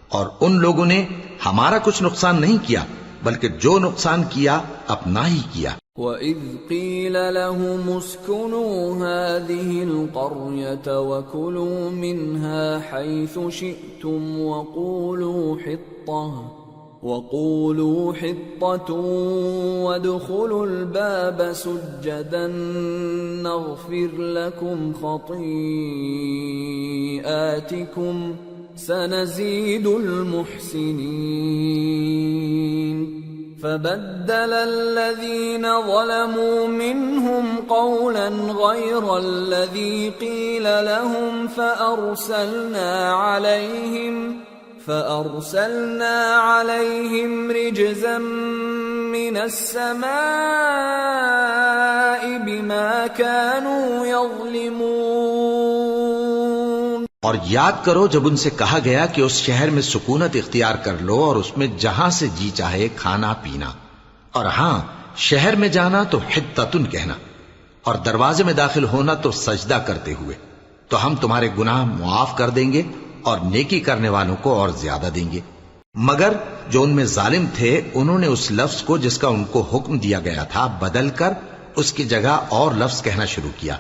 اور ان لوگوں نے ہمارا کچھ نقصان نہیں کیا، بلکہ جو نقصان کیا اپنا ہی کیا۔
وَإِذْ قِيلَ لَهُمُ اسْكُنُوا هَٰذِهِ الْقَرْيَةَ وَكُلُوا مِنْهَا حَيْثُ شِئْتُمْ وَقُولُوا حِطَّةٌ وَادْخُلُوا الْبَابَ سُجَّدًا نَغْفِرْ لَكُمْ خَطِيئَاتِكُمْ سَنَزِيدُ الْمُحْسِنِينَ فَبَدَّلَ الَّذِينَ ظَلَمُوا مِنْهُمْ قَوْلًا غَيْرَ الَّذِي قِيلَ لَهُمْ فَأَرْسَلْنَا عَلَيْهِمْ رِجْزًا مِّنَ السَّمَاءِ بِمَا كَانُوا يَظْلِمُونَ۔
اور یاد کرو جب ان سے کہا گیا کہ اس شہر میں سکونت اختیار کر لو اور اس میں جہاں سے جی چاہے کھانا پینا، اور ہاں شہر میں جانا تو حطتن کہنا، اور دروازے میں داخل ہونا تو سجدہ کرتے ہوئے، تو ہم تمہارے گناہ معاف کر دیں گے اور نیکی کرنے والوں کو اور زیادہ دیں گے۔ مگر جو ان میں ظالم تھے انہوں نے اس لفظ کو جس کا ان کو حکم دیا گیا تھا بدل کر اس کی جگہ اور لفظ کہنا شروع کیا،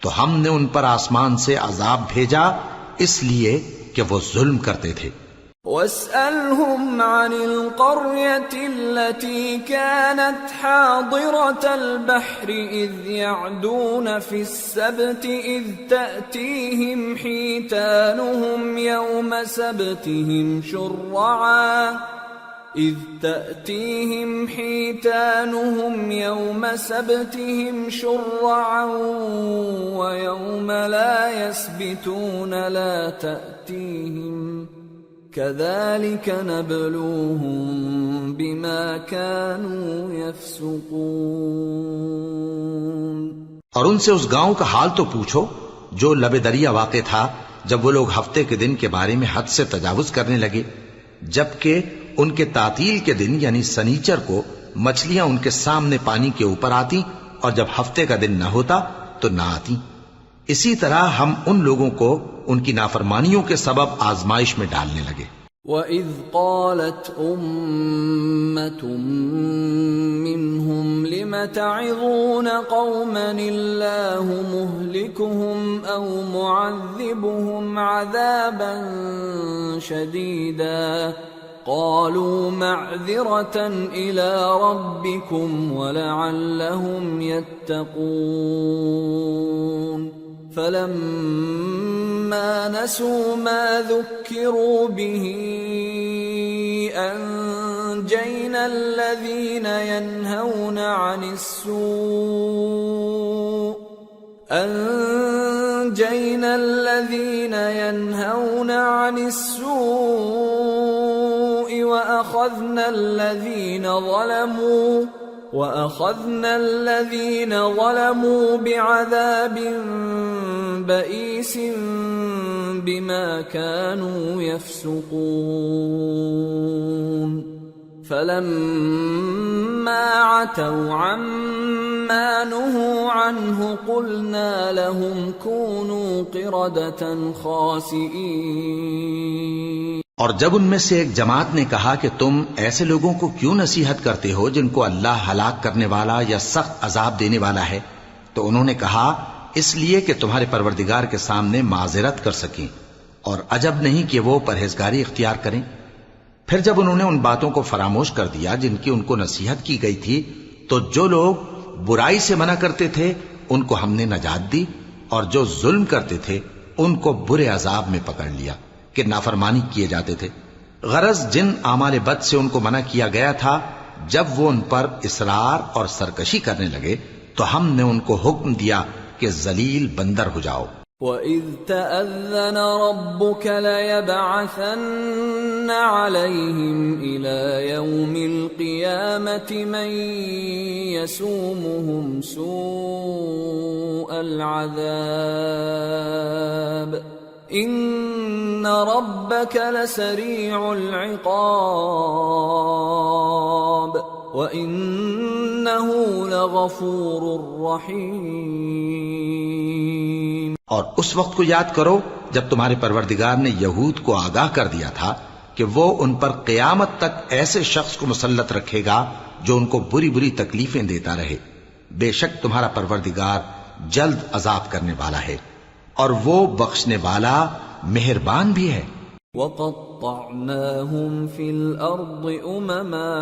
تو ہم نے ان پر آسمان سے عذاب بھیجا اس لیے کہ وہ ظلم کرتے تھے۔
وَاسْأَلْهُمْ عَنِ الْقَرْيَةِ الَّتِي كَانَتْ حَاضِرَةَ الْبَحْرِ إِذْ يَعْدُونَ فِي السَّبْتِ إِذْ تَأْتِيهِمْ حِيتَانُهُمْ يَوْمَ سَبْتِهِمْ شُرَّعًا وَيَوْمَ لَا يَسْبِتُونَ لَا تَأْتِيهِمْ كَذَلِكَ نَبْلُوهُم بِمَا كَانُوا يَفْسُقُونَ۔
اور ان سے اس گاؤں کا حال تو پوچھو جو لب دریا واقع تھا جب وہ لوگ ہفتے کے دن کے بارے میں حد سے تجاوز کرنے لگے، جبکہ ان کے تعطیل کے دن یعنی سنیچر کو مچھلیاں ان کے سامنے پانی کے اوپر آتی، اور جب ہفتے کا دن نہ ہوتا تو نہ آتی۔ اسی طرح ہم ان لوگوں کو ان کی نافرمانیوں کے سبب آزمائش میں ڈالنے لگے۔
وَإِذْ قَالَتْ أُمَّةٌ مِّنْهُمْ لِمَ تَعِظُونَ قَوْمًا اللَّهُ مُهْلِكُهُمْ أَوْ مُعَذِّبُهُمْ عَذَابًا شَدِيدًا قَالُوا مَعْذِرَةً إِلَىٰ رَبِّكُمْ وَلَعَلَّهُمْ يَتَّقُونَ فَلَمَّا نَسُوا مَا ذُكِّرُوا بِهِ أَنجَيْنَا الَّذِينَ يَنْهَوْنَ عَنِ السُّوءِ وَأَخَذْنَا الَّذِينَ ظَلَمُوا بِعَذَابٍ بَئِيسٍ بِمَا كَانُوا يَفْسُقُونَ فَلَمَّا عَتَوْا عَمَّا نُهُوا عَنْهُ قُلْنَا لَهُمْ كُونُوا قِرَدَةً خَاسِئِينَ۔
اور جب ان میں سے ایک جماعت نے کہا کہ تم ایسے لوگوں کو کیوں نصیحت کرتے ہو جن کو اللہ ہلاک کرنے والا یا سخت عذاب دینے والا ہے، تو انہوں نے کہا اس لیے کہ تمہارے پروردگار کے سامنے معذرت کر سکیں، اور عجب نہیں کہ وہ پرہیزگاری اختیار کریں۔ پھر جب انہوں نے ان باتوں کو فراموش کر دیا جن کی ان کو نصیحت کی گئی تھی، تو جو لوگ برائی سے منع کرتے تھے ان کو ہم نے نجات دی، اور جو ظلم کرتے تھے ان کو برے عذاب میں پکڑ لیا کہ نافرمانی کیے جاتے تھے۔ غرض جن اعمال بد سے ان کو منع کیا گیا تھا، جب وہ ان پر اصرار اور سرکشی کرنے لگے تو ہم نے ان کو حکم دیا کہ ذلیل بندر ہو جاؤ۔
وَإِذْ تَأَذَّنَ رَبُّكَ لَيَبْعَثَنَّ عَلَيْهِمْ إِلَى يَوْمِ الْقِيَامَةِ مَنْ يَسُومُهُمْ سُوءَ الْعَذَابِ ان ربك لسريع العقاب وانه لغفور رحيم۔
اور اس وقت کو یاد کرو جب تمہارے پروردگار نے یہود کو آگاہ کر دیا تھا کہ وہ ان پر قیامت تک ایسے شخص کو مسلط رکھے گا جو ان کو بری بری تکلیفیں دیتا رہے۔ بے شک تمہارا پروردگار جلد عذاب کرنے والا ہے اور وہ بخشنے والا مہربان بھی ہے۔
وَقَطَّعْنَاهُمْ فِي الْأَرْضِ أُمَمًا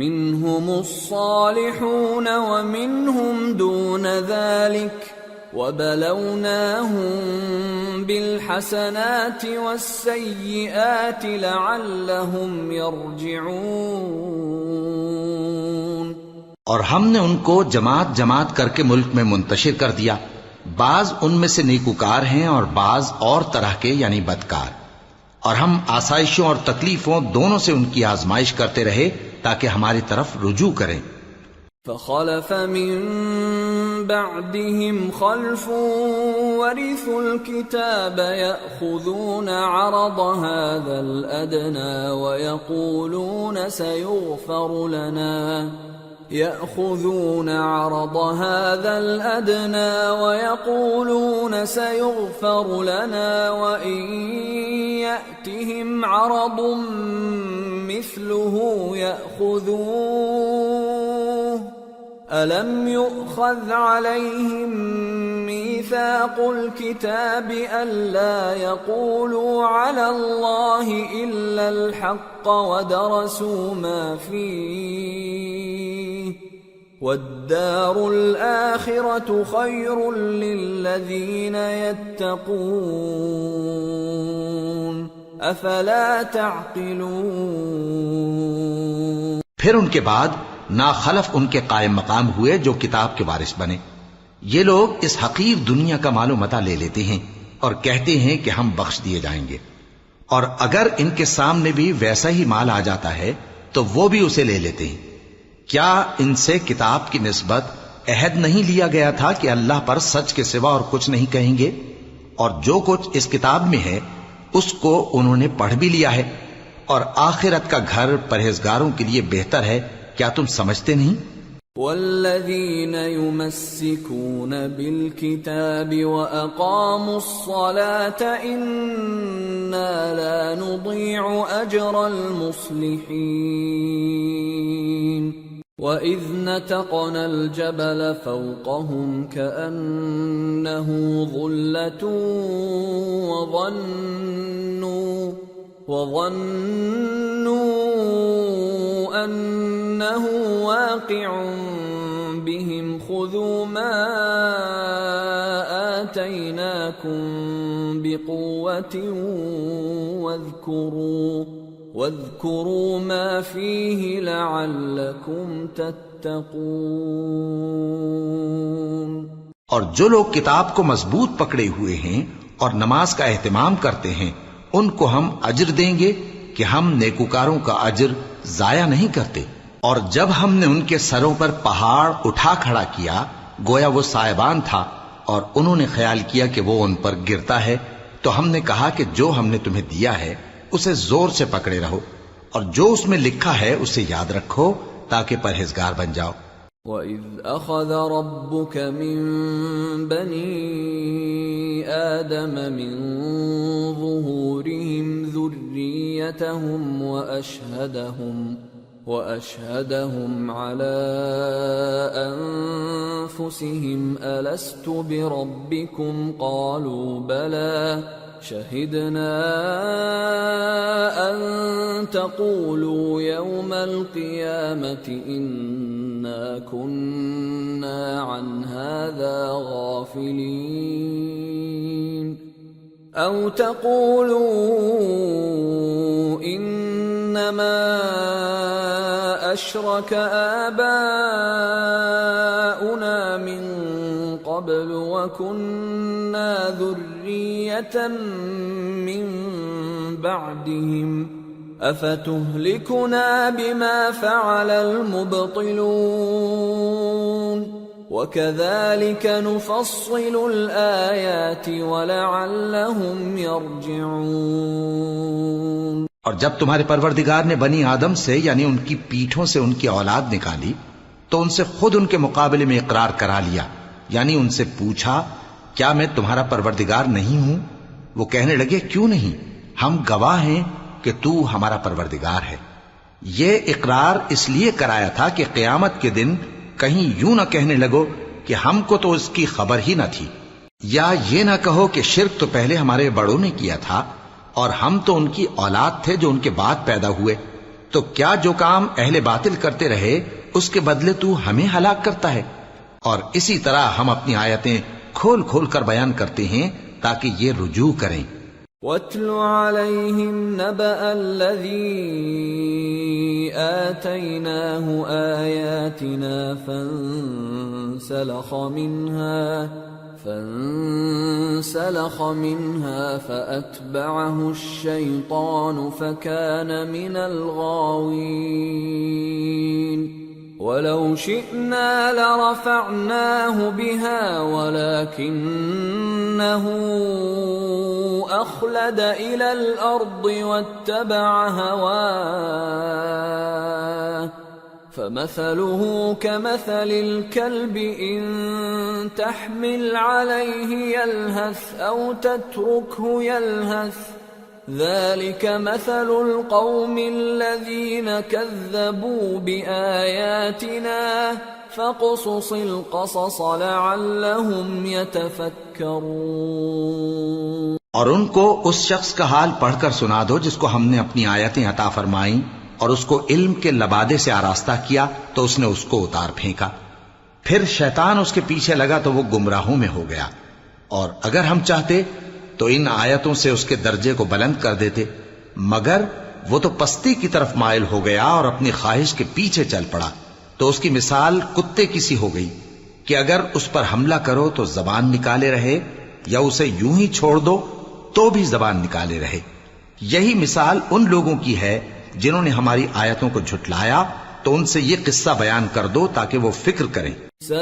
مِّنْهُمُ الصَّالِحُونَ وَمِنْهُمْ دُونَ ذَلِكَ وَبَلَوْنَاهُمْ بِالْحَسَنَاتِ وَالسَّيِّئَاتِ لَعَلَّهُمْ يَرْجِعُونَ۔
اور ہم نے ان کو جماعت جماعت کر کے ملک میں منتشر کر دیا، بعض ان میں سے نیکوکار ہیں اور بعض اور طرح کے یعنی بدکار، اور ہم آسائشوں اور تکلیفوں دونوں سے ان کی آزمائش کرتے رہے تاکہ ہماری طرف رجوع کریں۔
فخلف من بعدهم خلف ورثوا الكتاب يأخذون عرض هذا الأدنى ويقولون سيغفر لنا وإن يأتهم عرض مثله يأخذوه ألم يؤخذ عليهم ميثاق الكتاب ألا يقولوا على الله إلا الحق ودرسوا ما فيه والدار الآخرة خير للذين يتقون أفلا تعقلون۔
پھر ان کے بعد ناخلف ان کے قائم مقام ہوئے جو کتاب کے وارث بنے۔ یہ لوگ اس حقیر دنیا کا مال و متاع لے لیتے ہیں اور کہتے ہیں کہ ہم بخش دیے جائیں گے، اور اگر ان کے سامنے بھی ویسا ہی مال آ جاتا ہے تو وہ بھی اسے لے لیتے ہیں۔ کیا ان سے کتاب کی نسبت عہد نہیں لیا گیا تھا کہ اللہ پر سچ کے سوا اور کچھ نہیں کہیں گے؟ اور جو کچھ اس کتاب میں ہے اس کو انہوں نے پڑھ بھی لیا ہے، اور آخرت کا گھر پرہیزگاروں کے لیے بہتر ہے۔ کیا تم سمجھتے نہیں؟
والذین یمسکون بالکتاب واقاموا الصلاة انا لا نضیع اجر المصلحین وَإِذْ نَتَقْنَا الْجَبَلَ فَوْقَهُمْ كَأَنَّهُ ظُلَّةٌ وَظَنُّوا أَنَّهُ واقع بهم خُذُوا مَا آتَيْنَاكُمْ بِقُوَّةٍ واذكروا ما فيه لعلكم تتقون۔
اور جو لوگ کتاب کو مضبوط پکڑے ہوئے ہیں اور نماز کا اہتمام کرتے ہیں ان کو ہم اجر دیں گے کہ ہم نیکوکاروں کا اجر ضائع نہیں کرتے۔ اور جب ہم نے ان کے سروں پر پہاڑ اٹھا کھڑا کیا گویا وہ سائبان تھا، اور انہوں نے خیال کیا کہ وہ ان پر گرتا ہے، تو ہم نے کہا کہ جو ہم نے تمہیں دیا ہے اسے زور سے پکڑے رہو، اور جو اس میں لکھا ہے اسے یاد رکھو تاکہ پرہیزگار بن جاؤ۔
وَإِذْ أَخَذَ رَبُّكَ مِنْ بَنِي آدَمَ مِنْ ظُهُورِهِمْ ذُرِّيَّتَهُمْ وَأَشْهَدَهُمْ عَلَىٰ أَنفُسِهِمْ أَلَسْتُ بِرَبِّكُمْ قَالُوا بَلَىٰ شَهِدْنَا أَن تَقُولُوا يَوْمَ الْقِيَامَةِ إِنَّا كُنَّا عَنْ هَٰذَا غَافِلِينَ أَوْ تَقُولُوا إِنَّمَا أَشْرَكَ آبَاؤُنَا مِن قَبْلُ وَكُنَّا ذُرِّيَّةً مِّن بَعْدِهِمْ أَفَتُهْلِكُنَا بِمَا فَعَلَ الْمُبْطِلُونَ۔ وَكَذَلِكَ نُفَصِّلُ الْآيَاتِ وَلَعَلَّهُمْ يَرْجِعُونَ۔
اور جب تمہارے پروردگار نے بنی آدم سے یعنی ان کی پیٹھوں سے ان کی اولاد نکالی تو ان سے خود ان کے مقابلے میں اقرار کرا لیا، یعنی ان سے پوچھا کیا میں تمہارا پروردگار نہیں ہوں؟ وہ کہنے لگے کیوں نہیں، ہم گواہ ہیں کہ تو ہمارا پروردگار ہے۔ یہ اقرار اس لیے کرایا تھا کہ قیامت کے دن کہیں یوں نہ کہنے لگو کہ ہم کو تو اس کی خبر ہی نہ تھی، یا یہ نہ کہو کہ شرک تو پہلے ہمارے بڑوں نے کیا تھا اور ہم تو ان کی اولاد تھے جو ان کے بعد پیدا ہوئے، تو کیا جو کام اہل باطل کرتے رہے اس کے بدلے تو ہمیں ہلاک کرتا ہے؟ اور اسی طرح ہم اپنی آیتیں کھول کھول کر بیان کرتے ہیں تاکہ یہ رجوع کریں۔
وَاتْلُ عَلَيْهِمْ نَبَأَ الَّذِي آتَيْنَاهُ آيَاتِنَا فَانسَلَخَ مِنْهَا فَأَتْبَعَهُ الشَّيْطَانُ فَكَانَ مِنَ الْغَاوِينَ وَلَوْ شِئْنَا لَرَفَعْنَاهُ بِهَا وَلَكِنَّهُ أَخْلَدَ إِلَى الْأَرْضِ وَاتَّبَعَ هَوَاهُ فَمَثَلُهُ كَمَثَلِ الْكَلْبِ إِن تَحْمِلْ عَلَيْهِ يَلْهَثْ أَوْ تَتْرُكْهُ يَلْهَث ذَلِكَ مَثَلُ الْقَوْمِ الَّذِينَ كَذَّبُوا بِآيَاتِنَا فَاقْصُصِ الْقَصَصَ لَعَلَّهُمْ يَتَفَكَّرُونَ۔
اور ان کو اس شخص کا حال پڑھ کر سنا دو جس کو ہم نے اپنی آیتیں عطا فرمائیں اور اس کو علم کے لبادے سے آراستہ کیا تو اس نے اس کو اتار پھینکا، پھر شیطان اس کے پیچھے لگا تو وہ گمراہوں میں ہو گیا، اور اگر ہم چاہتے تو ان آیتوں سے اس کے درجے کو بلند کر دیتے، مگر وہ تو پستی کی طرف مائل ہو گیا اور اپنی خواہش کے پیچھے چل پڑا، تو اس کی مثال کتے کی سی ہو گئی کہ اگر اس پر حملہ کرو تو زبان نکالے رہے، یا اسے یوں ہی چھوڑ دو تو بھی زبان نکالے رہے۔ یہی مثال ان لوگوں کی ہے جنہوں نے ہماری آیتوں کو جھٹلایا، تو ان سے یہ قصہ بیان کر دو تاکہ وہ فکر کریں۔
ساء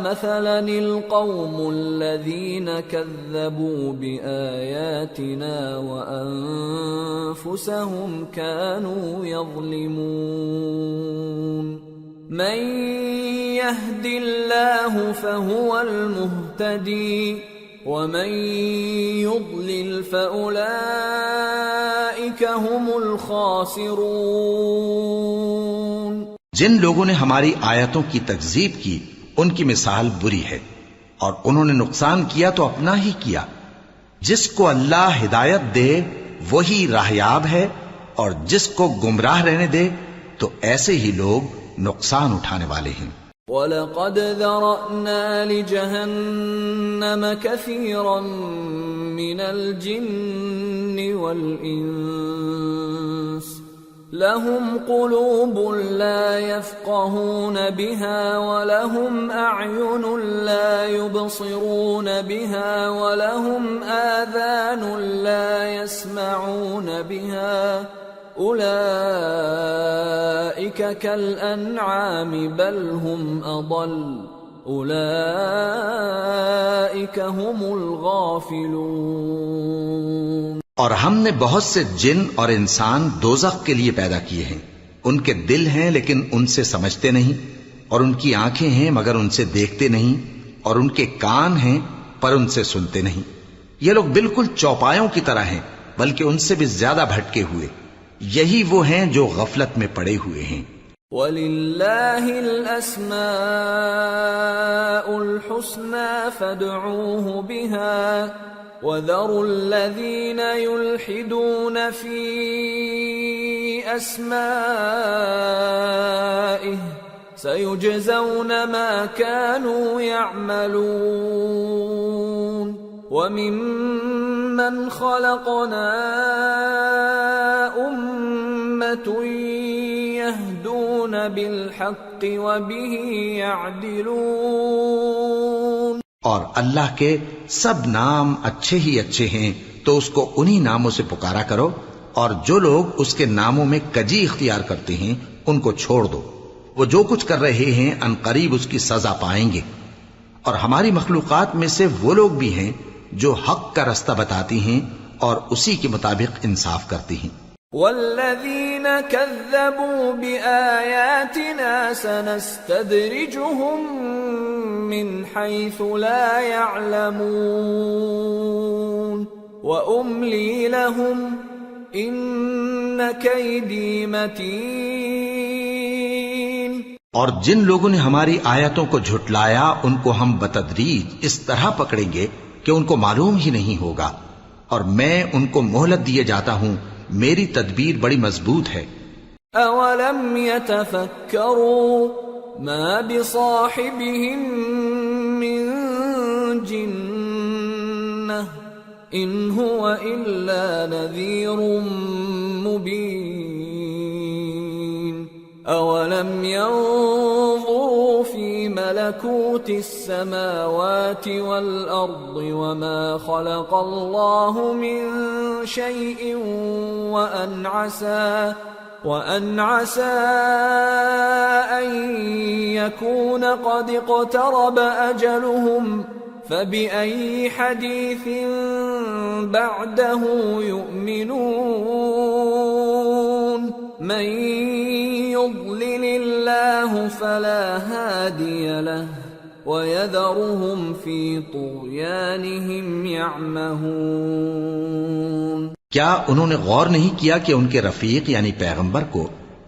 مثلا القوم الذين كذبوا بآياتنا وأنفسهم كانوا يظلمون من يهد الله فهو المهتدي ومن يضلل فأولئك هم الخاسرون۔
جن لوگوں نے ہماری آیتوں کی تکذیب کی ان کی مثال بری ہے، اور انہوں نے نقصان کیا تو اپنا ہی کیا۔ جس کو اللہ ہدایت دے وہی راہیاب ہے، اور جس کو گمراہ رہنے دے تو ایسے ہی لوگ نقصان اٹھانے والے ہیں۔
وَلَقَدْ ذَرَأْنَا لِجَهَنَّمَ كَثِيرًا مِنَ الْجِنِّ وَالْإِنسِ لَهُمْ قُلُوبٌ لَا يَفْقَهُونَ بِهَا وَلَهُمْ أَعْيُنٌ لَا يُبْصِرُونَ بِهَا وَلَهُمْ آذَانٌ لَا يَسْمَعُونَ بِهَا أُولَئِكَ كَالْأَنْعَامِ بَلْ هُمْ أَضَلُّ أُولَئِكَ هُمُ الْغَافِلُونَ۔
اور ہم نے بہت سے جن اور انسان دوزخ کے لیے پیدا کیے ہیں، ان کے دل ہیں لیکن ان سے سمجھتے نہیں، اور ان کی آنکھیں ہیں مگر ان سے دیکھتے نہیں، اور ان کے کان ہیں پر ان سے سنتے نہیں۔ یہ لوگ بالکل چوپایوں کی طرح ہیں بلکہ ان سے بھی زیادہ بھٹکے ہوئے۔ یہی وہ ہیں جو غفلت میں پڑے ہوئے ہیں۔
وَلِلَّهِ الْأَسْمَاءُ الْحُسْنَى فَادْعُوهُ بِهَا وَذَرُوا الَّذِينَ يُلْحِدُونَ فِي أَسْمَائِهِ سَيُجْزَوْنَ مَا كَانُوا يَعْمَلُونَ وَمِمَّنْ خَلَقْنَا أُمَّةٌ يَهْدُونَ بِالْحَقِّ وَبِهِ يَعْدِلُونَ۔
اور اللہ کے سب نام اچھے ہی اچھے ہیں تو اس کو انہی ناموں سے پکارا کرو، اور جو لوگ اس کے ناموں میں کجی اختیار کرتے ہیں ان کو چھوڑ دو۔ وہ جو کچھ کر رہے ہیں عنقریب اس کی سزا پائیں گے۔ اور ہماری مخلوقات میں سے وہ لوگ بھی ہیں جو حق کا رستہ بتاتی ہیں اور اسی کے مطابق انصاف کرتی ہیں۔
والذین کذبوا بآیاتنا سنستدرجهم من حیث لا يعلمون وأملی لهم ان کیدی متین۔
اور جن لوگوں نے ہماری آیتوں کو جھٹلایا ان کو ہم بتدریج اس طرح پکڑیں گے کہ ان کو معلوم ہی نہیں ہوگا، اور میں ان کو مہلت دیے جاتا ہوں، میری تدبیر بڑی مضبوط ہے۔
اولم يتفکروا ما بصاحبهم من جنہ ان هو الا نذیر مبین اولم ينظروا في ملكوت السماوات والأرض وما خلق الله من شيء وأن عسى أن يكون قد اقترب أجلهم فبأي حديث بعده يؤمنون من يضلل الله فلا هادي له ويذرهم في طغيانهم يعمهون۔
کیا انہوں نے غور نہیں کیا کہ ان کے رفیق یعنی پیغمبر کو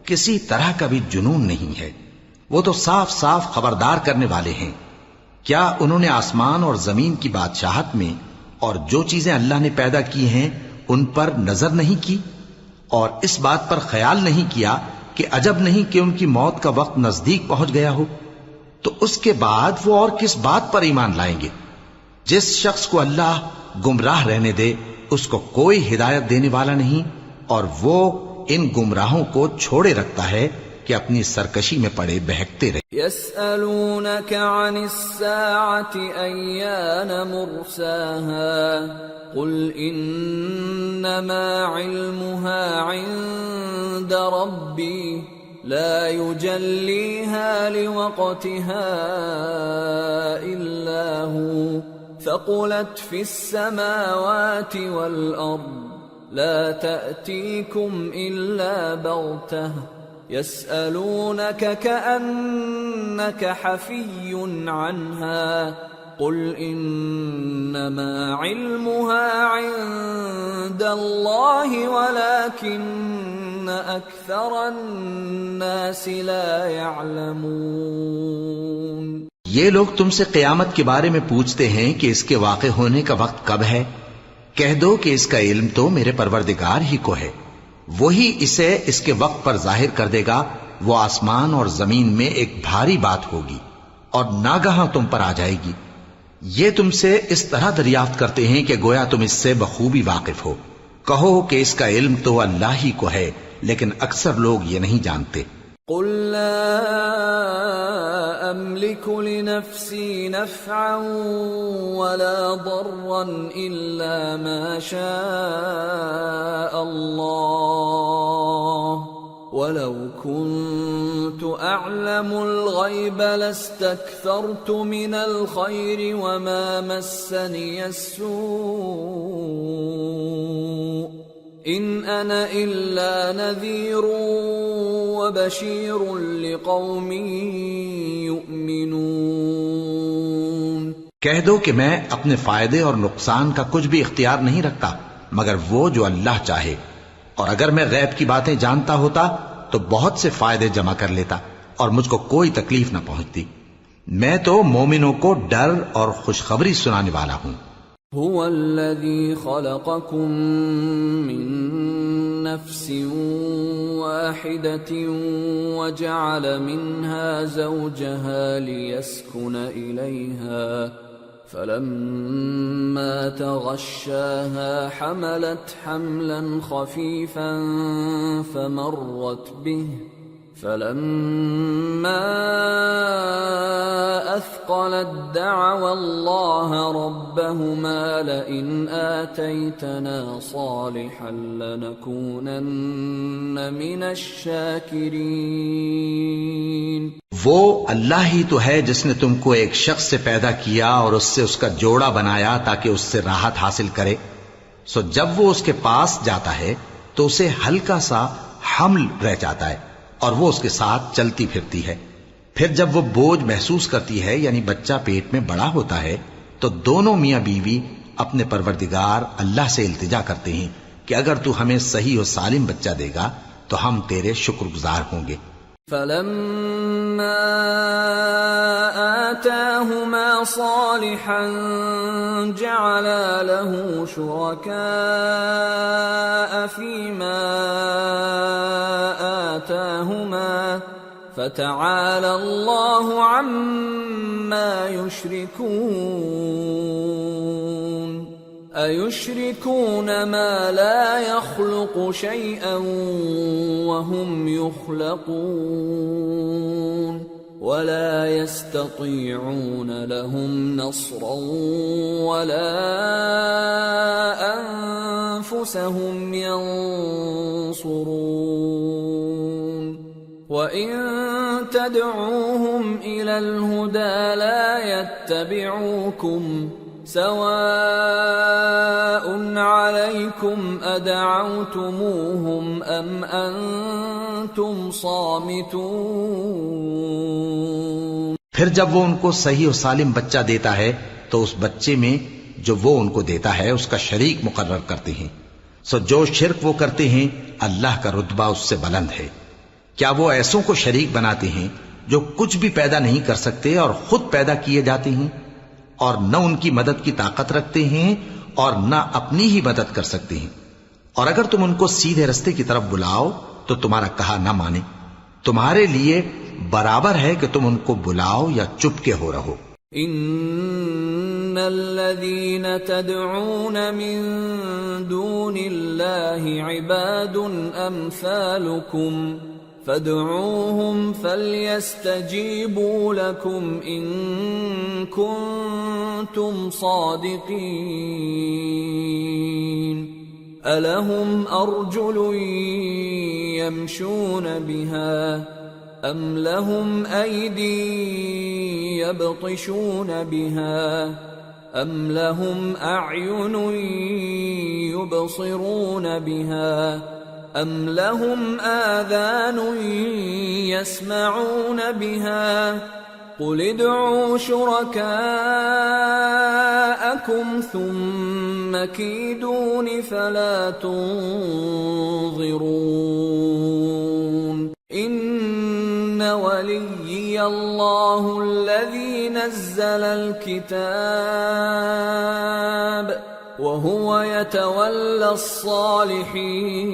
کسی طرح کا بھی جنون نہیں ہے؟ وہ تو صاف صاف خبردار کرنے والے ہیں۔ کیا انہوں نے آسمان اور زمین کی بادشاہت میں اور جو چیزیں اللہ نے پیدا کی ہیں ان پر نظر نہیں کی، اور اس بات پر خیال نہیں کیا کہ عجب نہیں کہ ان کی موت کا وقت نزدیک پہنچ گیا ہو؟ تو اس کے بعد وہ اور کس بات پر ایمان لائیں گے؟ جس شخص کو اللہ گمراہ رہنے دے اس کو کوئی ہدایت دینے والا نہیں، اور وہ ان گمراہوں کو چھوڑے رکھتا ہے کہ اپنی سرکشی میں پڑے بہکتے رہے۔
يسألونك عن الساعة أيان مرساها قل إنما علمها عند ربي لا يجليها لوقتها إلا هو ثقلت في السماوات والأرض لا تأتيكم إلا بغتة يسألونك كأنك حفي عنها قل إنما علمها عند الله ولكن أكثر الناس لا يعلمون۔
یہ لوگ تم سے قیامت کے بارے میں پوچھتے ہیں کہ اس کے واقع ہونے کا وقت کب ہے؟ کہہ دو کہ اس کا علم تو میرے پروردگار ہی کو ہے، وہی اسے اس کے وقت پر ظاہر کر دے گا۔ وہ آسمان اور زمین میں ایک بھاری بات ہوگی اور ناگہاں تم پر آ جائے گی۔ یہ تم سے اس طرح دریافت کرتے ہیں کہ گویا تم اس سے بخوبی واقف ہو۔ کہو کہ اس کا علم تو اللہ ہی کو ہے، لیکن اکثر لوگ یہ نہیں جانتے۔
قل لا أملك لنفسي نفعا ولا ضرا إلا ما شاء الله ولو كنت أعلم الغيب لاستكثرت من الخير وما مسني السوء إن أنا إلا نذير وبشير لقوم يؤمنون۔
کہہ دو کہ میں اپنے فائدے اور نقصان کا کچھ بھی اختیار نہیں رکھتا مگر وہ جو اللہ چاہے، اور اگر میں غیب کی باتیں جانتا ہوتا تو بہت سے فائدے جمع کر لیتا اور مجھ کو کوئی تکلیف نہ پہنچتی۔ میں تو مومنوں کو ڈر اور خوشخبری سنانے والا ہوں۔
هو الذي خلقكم من نفس واحدة وجعل منها زوجها ليسكن إليها فلما تغشاها حملت حملا خفيفا فلما أثقلت دعوا الله ربهما لئن آتيتنا صالحا لنكونن من الشاكرين.
وہ اللہ ہی تو ہے جس نے تم کو ایک شخص سے پیدا کیا اور اس سے اس کا جوڑا بنایا تاکہ اس سے راحت حاصل کرے. سو جب وہ اس کے پاس جاتا ہے تو اسے ہلکا سا حمل رہ جاتا ہے اور وہ اس کے ساتھ چلتی پھرتی ہے. پھر جب وہ بوجھ محسوس کرتی ہے یعنی بچہ پیٹ میں بڑا ہوتا ہے تو دونوں میاں بیوی اپنے پروردگار اللہ سے التجا کرتے ہیں کہ اگر تو ہمیں صحیح و سالم بچہ دے گا تو ہم تیرے شکر گزار ہوں گے.
فلما آتاهما صالحا جعلا له شركاء فيما آتاهما فتعالى الله عما يشركون. أَيُشْرِكُونَ مَا لَا يَخْلُقُ شَيْئًا وَهُمْ يُخْلَقُونَ وَلَا يَسْتَطِيعُونَ لَهُمْ نَصْرًا وَلَا أَنفُسَهُمْ يَنصُرُونَ. وَإِن تَدْعُوهُمْ إِلَى الْهُدَى لَا يَتَّبِعُوكُمْ سواء عليكم أدعوتموهم أم أنتم صامتون.
پھر جب وہ ان کو صحیح و سالم بچہ دیتا ہے تو اس بچے میں جو وہ ان کو دیتا ہے اس کا شریک مقرر کرتے ہیں. سو جو شرک وہ کرتے ہیں اللہ کا رتبہ اس سے بلند ہے. کیا وہ ایسوں کو شریک بناتے ہیں جو کچھ بھی پیدا نہیں کر سکتے اور خود پیدا کیے جاتے ہیں اور نہ ان کی مدد کی طاقت رکھتے ہیں اور نہ اپنی ہی مدد کر سکتے ہیں. اور اگر تم ان کو سیدھے رستے کی طرف بلاؤ تو تمہارا کہا نہ مانے. تمہارے لیے برابر ہے کہ تم ان کو بلاؤ یا چپ کے ہو رہو.
ان الذين تدعون من دون الله عباد امثالكم فادعوهم فليستجيبوا لكم إن كنتم صادقين. ألهم أرجل يمشون بها أم لهم أيدي يبطشون بها أم لهم أعين يبصرون بها أَمْ لَهُمْ آذَانٌ يَسْمَعُونَ بِهَا قُلِ ادْعُوا شُرَكَاءَكُمْ ثُمَّ كِيدُونِ فَلَا تُنظِرُونَ. إِنَّ وَلِيِّيَ اللَّهُ الَّذِي نَزَّلَ الْكِتَابَ وَهُوَ يَتَوَلَّى الصَّالِحِينَ.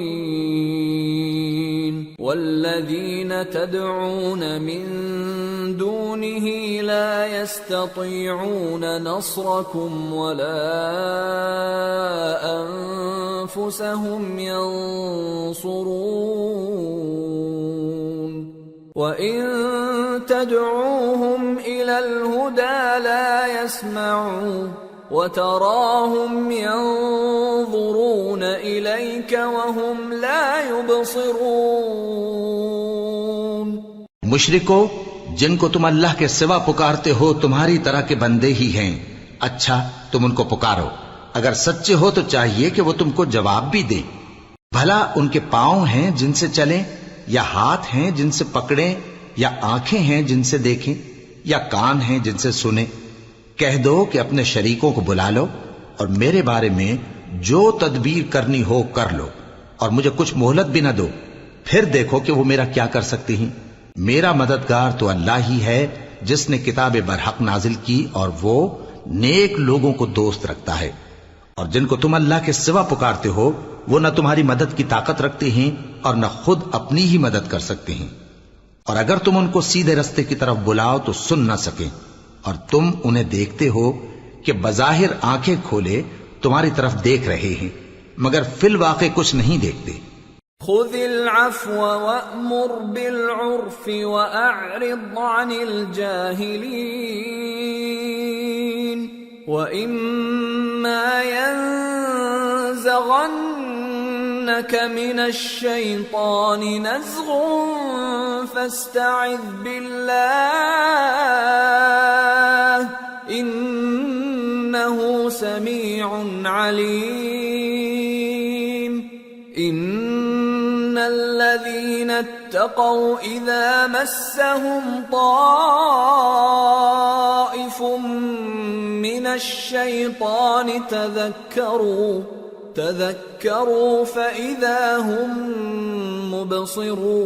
وَالَّذِينَ تَدْعُونَ مِن دُونِهِ لَا يَسْتَطِيعُونَ نَصْرَكُمْ وَلَا أَنفُسَهُمْ يَنصُرُونَ. وَإِن تَدْعُوهُمْ إِلَى الْهُدَى لَا يَسْمَعُوا وَتَرَاهُمْ يَنظُرُونَ إِلَيْكَ وَهُمْ لَا يُبْصِرُونَ.
مشرکو جن کو تم اللہ کے سوا پکارتے ہو تمہاری طرح کے بندے ہی ہیں. اچھا تم ان کو پکارو. اگر سچے ہو تو چاہیے کہ وہ تم کو جواب بھی دیں. بھلا ان کے پاؤں ہیں جن سے چلیں یا ہاتھ ہیں جن سے پکڑیں یا آنکھیں ہیں جن سے دیکھیں یا کان ہیں جن سے سنیں. کہہ دو کہ اپنے شریکوں کو بلا لو اور میرے بارے میں جو تدبیر کرنی ہو کر لو اور مجھے کچھ مہلت بھی نہ دو. پھر دیکھو کہ وہ میرا کیا کر سکتے ہیں. میرا مددگار تو اللہ ہی ہے جس نے کتاب برحق نازل کی اور وہ نیک لوگوں کو دوست رکھتا ہے. اور جن کو تم اللہ کے سوا پکارتے ہو وہ نہ تمہاری مدد کی طاقت رکھتے ہیں اور نہ خود اپنی ہی مدد کر سکتے ہیں. اور اگر تم ان کو سیدھے رستے کی طرف بلاؤ تو سن نہ سکیں اور تم انہیں دیکھتے ہو کہ بظاہر آنکھیں کھولے تمہاری طرف دیکھ رہے ہیں مگر فی الواقع کچھ نہیں دیکھتے.
خذ العفو وأمر بالعرف وأعرض عن الجاهلين وإما ينزغنك من الشيطان نزغ فاستعذ بالله إنه سميع عليم إن الذين اتقوا إذا مسهم طائف من الشيطان تذكروا فإذا هم مبصرون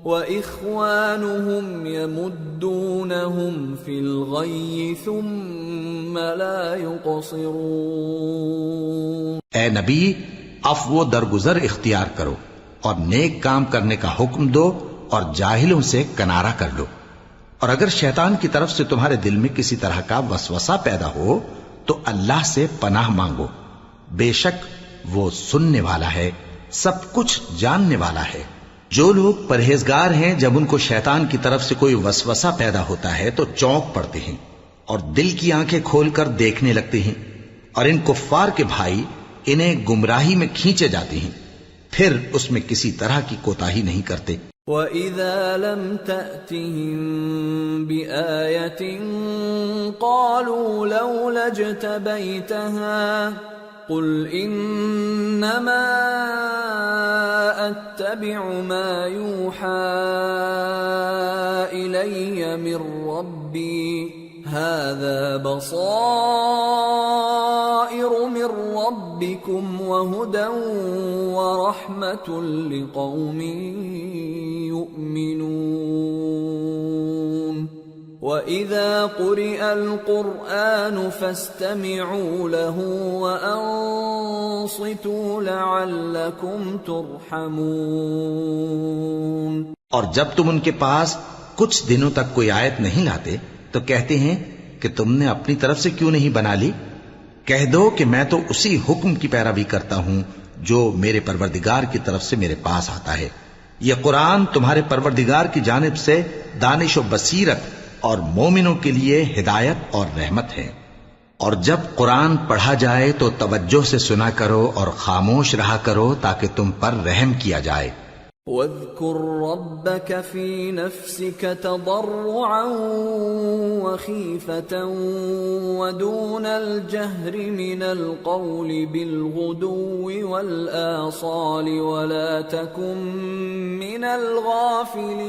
وإخوانهم يمدونهم في الغي ثم لا يقصرون۔
اے نبی، عفو و درگزر اختیار کرو اور نیک کام کرنے کا حکم دو اور جاہلوں سے کنارہ کر لو، اور اگر شیطان کی طرف سے تمہارے دل میں کسی طرح کا وسوسہ پیدا ہو تو اللہ سے پناہ مانگو، بے شک وہ سننے والا ہے، سب کچھ جاننے والا ہے۔ جو لوگ پرہیزگار ہیں جب ان کو شیطان کی طرف سے کوئی وسوسہ پیدا ہوتا ہے تو چونک پڑتے ہیں اور دل کی آنکھیں کھول کر دیکھنے لگتے ہیں، اور ان کفار کے بھائی انہیں گمراہی میں کھینچے جاتے ہیں، پھر اس میں کسی طرح کی کوتاہی نہیں کرتے۔
وَإِذَا لَمْ تَأْتِهِمْ بِآيَةٍ قَالُوا لَوْلَا اجْتَبَيْتَهَا قُلْ إِنَّمَا أَتَّبِعُ مَا يُوحَى إِلَيَّ مِنْ رَبِّي هَذَا بَصَائِرُ مِنْ رَبِّكُمْ وَهُدًى وَرَحْمَةٌ لِقَوْمٍ يُؤْمِنُونَ وَإِذَا قُرِئَ الْقُرْآنُ فَاسْتَمِعُوا لَهُ وَأَنصِتُوا لَعَلَّكُمْ تُرْحَمُونَ۔
اور جب تم ان کے پاس کچھ دنوں تک کوئی آیت نہیں لاتے تو کہتے ہیں کہ تم نے اپنی طرف سے کیوں نہیں بنا لی؟ کہہ دو کہ میں تو اسی حکم کی پیروی کرتا ہوں جو میرے پروردگار کی طرف سے میرے پاس آتا ہے۔ یہ قرآن تمہارے پروردگار کی جانب سے دانش و بصیرت اور مومنوں کے لیے ہدایت اور رحمت ہے۔ اور جب قرآن پڑھا جائے تو توجہ سے سنا کرو اور خاموش رہا کرو تاکہ تم پر رحم کیا جائے۔
وَاذْكُرْ رَبَّكَ فِي نَفْسِكَ تَضَرُّعًا وَخِيفَةً وَدُونَ الْجَهْرِ مِنَ الْقَوْلِ بِالْغُدُوِّ وَالْآصَالِ وَلَا تَكُن مِّنَ الْغَافِلِينَ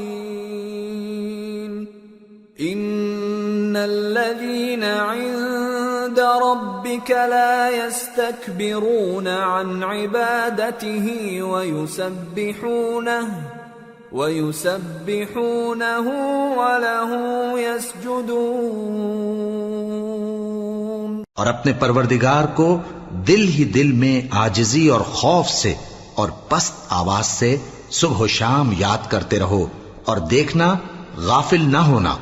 إِنَّ الَّذِينَ عِندَ رَبِّكَ لَا يَسْتَكْبِرُونَ عَنْ عِبَادَتِهِ وَيُسَبِّحُونَهُ وَلَهُ يَسْجُدُونَ۔
اور اپنے پروردگار کو دل ہی دل میں عاجزی اور خوف سے اور پست آواز سے صبح و شام یاد کرتے رہو، اور دیکھنا غافل نہ ہونا،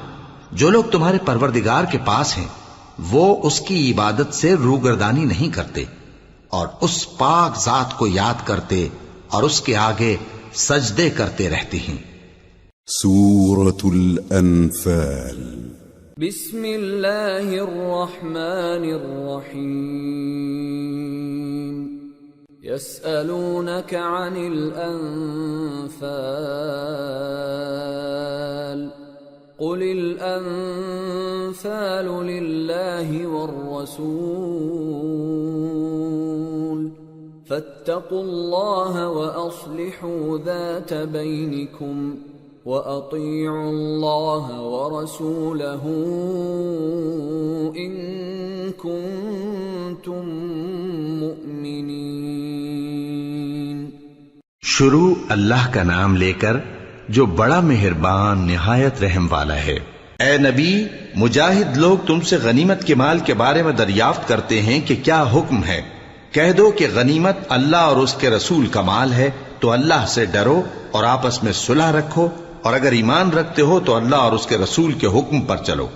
جو لوگ تمہارے پروردگار کے پاس ہیں وہ اس کی عبادت سے روگردانی نہیں کرتے اور اس پاک ذات کو یاد کرتے اور اس کے آگے سجدے کرتے رہتے ہیں۔
سورة الأنفال۔
بسم اللہ الرحمن الرحیم۔ يسألونك عن الأنفال قل الأنفال لله والرسول فاتقوا الله وأصلحوا ذات بينكم وأطيعوا الله ورسوله إن كنتم مؤمنين۔
شروع اللہ کا نام لے کر جو بڑا مہربان نہایت رحم والا ہے۔ اے نبی، مجاہد لوگ تم سے غنیمت کے مال کے بارے میں دریافت کرتے ہیں کہ کیا حکم ہے۔ کہہ دو کہ غنیمت اللہ اور اس کے رسول کا مال ہے، تو اللہ سے ڈرو اور آپس میں صلح رکھو، اور اگر ایمان رکھتے ہو تو اللہ اور اس کے رسول کے حکم پر چلو۔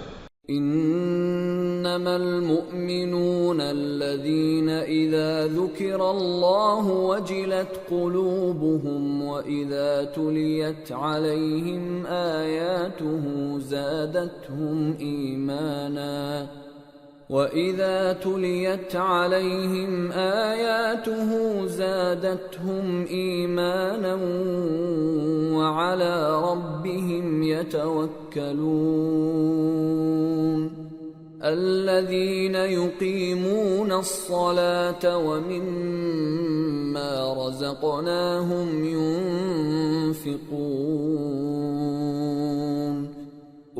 إنما المؤمنون الذين إذا ذكر الله وجلت قلوبهم وإذا تليت عليهم آياته زادتهم إيمانا وَإِذَا تُلِيَتْ عَلَيْهِمْ آيَاتُهُ زَادَتْهُمْ إِيمَانًا وَعَلَى رَبِّهِمْ يَتَوَكَّلُونَ الَّذِينَ يُقِيمُونَ الصَّلَاةَ وَمِمَّا رَزَقْنَاهُمْ يُنْفِقُونَ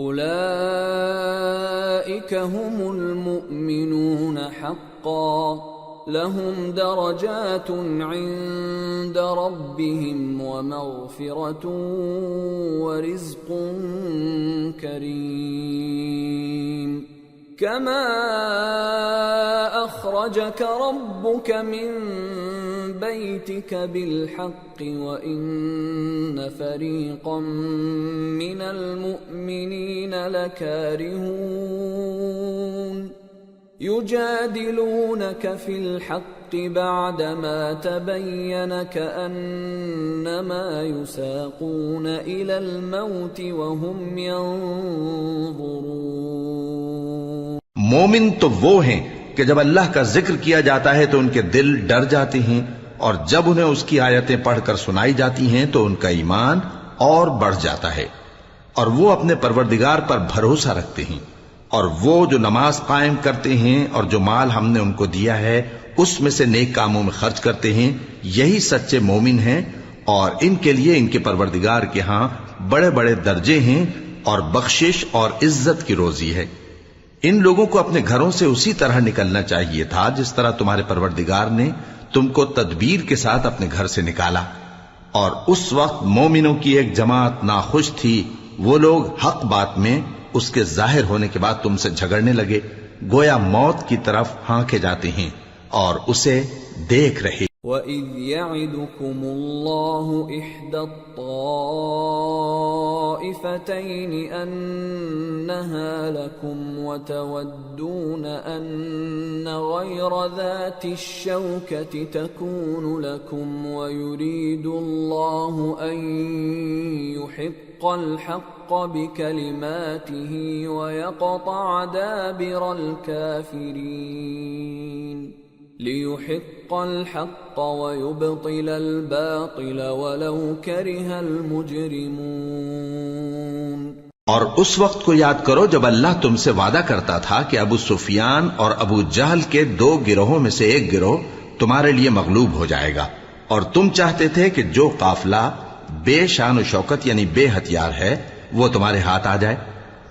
أولئك هم المؤمنون حقا لهم درجات عند ربهم ومغفرة ورزق كريم كما أخرجك ربك من بيتك بالحق وإن فريقا من المؤمنين لكارهون يجادلونك في الحق بعدما تبين كأنما يساقون إلى الموت وهم ينظرون
مومن تو وہ ہیں کہ جب اللہ کا ذکر کیا جاتا ہے تو ان کے دل ڈر جاتے ہیں اور جب انہیں اس کی آیتیں پڑھ کر سنائی جاتی ہیں تو ان کا ایمان اور بڑھ جاتا ہے اور وہ اپنے پروردگار پر بھروسہ رکھتے ہیں اور وہ جو نماز قائم کرتے ہیں اور جو مال ہم نے ان کو دیا ہے اس میں سے نیک کاموں میں خرچ کرتے ہیں یہی سچے مومن ہیں اور ان کے لیے ان کے پروردگار کے ہاں بڑے بڑے درجے ہیں اور بخشش اور عزت کی روزی ہے۔ ان لوگوں کو اپنے گھروں سے اسی طرح نکلنا چاہیے تھا جس طرح تمہارے پروردگار نے تم کو تدبیر کے ساتھ اپنے گھر سے نکالا، اور اس وقت مومنوں کی ایک جماعت ناخوش تھی، وہ لوگ حق بات میں اس کے ظاہر ہونے کے بعد تم سے جھگڑنے لگے، گویا موت کی طرف ہانکے جاتے ہیں اور اسے دیکھ رہے۔
وَإِذْ يَعِدُكُمُ اللَّهُ إِحْدَى الطَّائِفَتَيْنِ أَنَّهَا لَكُمْ وَتَوَدُّونَ أَنَّ غَيْرَ ذَاتِ الشَّوْكَةِ تَكُونُ لَكُمْ وَيُرِيدُ اللَّهُ أَن يُحِقَّ الْحَقَّ بِكَلِمَاتِهِ وَيَقْطَعَ دَابِرَ الْكَافِرِينَ لِيُحِقَّ الْحَقَّ وَيُبْطِلَ الْبَاطِلَ وَلَوْ كَرِهَ الْمُجْرِمُونَ۔
اور اس وقت کو یاد کرو جب اللہ تم سے وعدہ کرتا تھا کہ ابو سفیان اور ابو جہل کے دو گروہوں میں سے ایک گروہ تمہارے لیے مغلوب ہو جائے گا، اور تم چاہتے تھے کہ جو قافلہ بے شان و شوکت یعنی بے ہتھیار ہے وہ تمہارے ہاتھ آ جائے،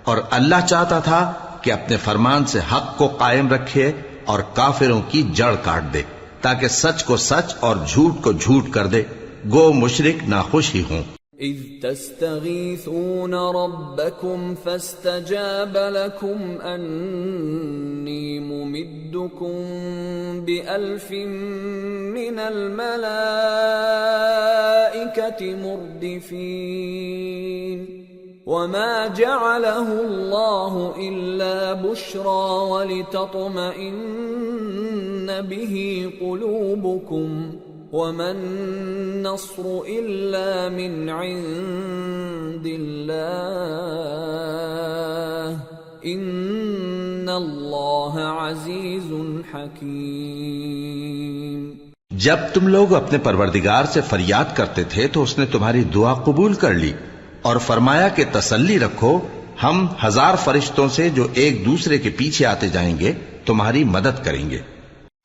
اور اللہ چاہتا تھا کہ اپنے فرمان سے حق کو قائم رکھے اور کافروں کی جڑ کاٹ دے تاکہ سچ کو سچ اور جھوٹ کو جھوٹ کر دے، گو مشرک ناخوش ہی ہوں۔
اذ تستغیثون ربکم فاستجاب لکم انی ممدکم بألف من الملائکة مردفین وما جعله الله إلا بشرى ولتطمئن به قلوبكم وما النصر إلا من عند الله إن الله عزيز حكيم۔
جب تم لوگ اپنے پروردگار سے فریاد کرتے تھے تو اس نے تمہاری دعا قبول کر لی اور فرمایا کہ تسلی رکھو، ہم 1000 فرشتوں سے جو ایک دوسرے کے پیچھے آتے جائیں گے تمہاری مدد کریں گے،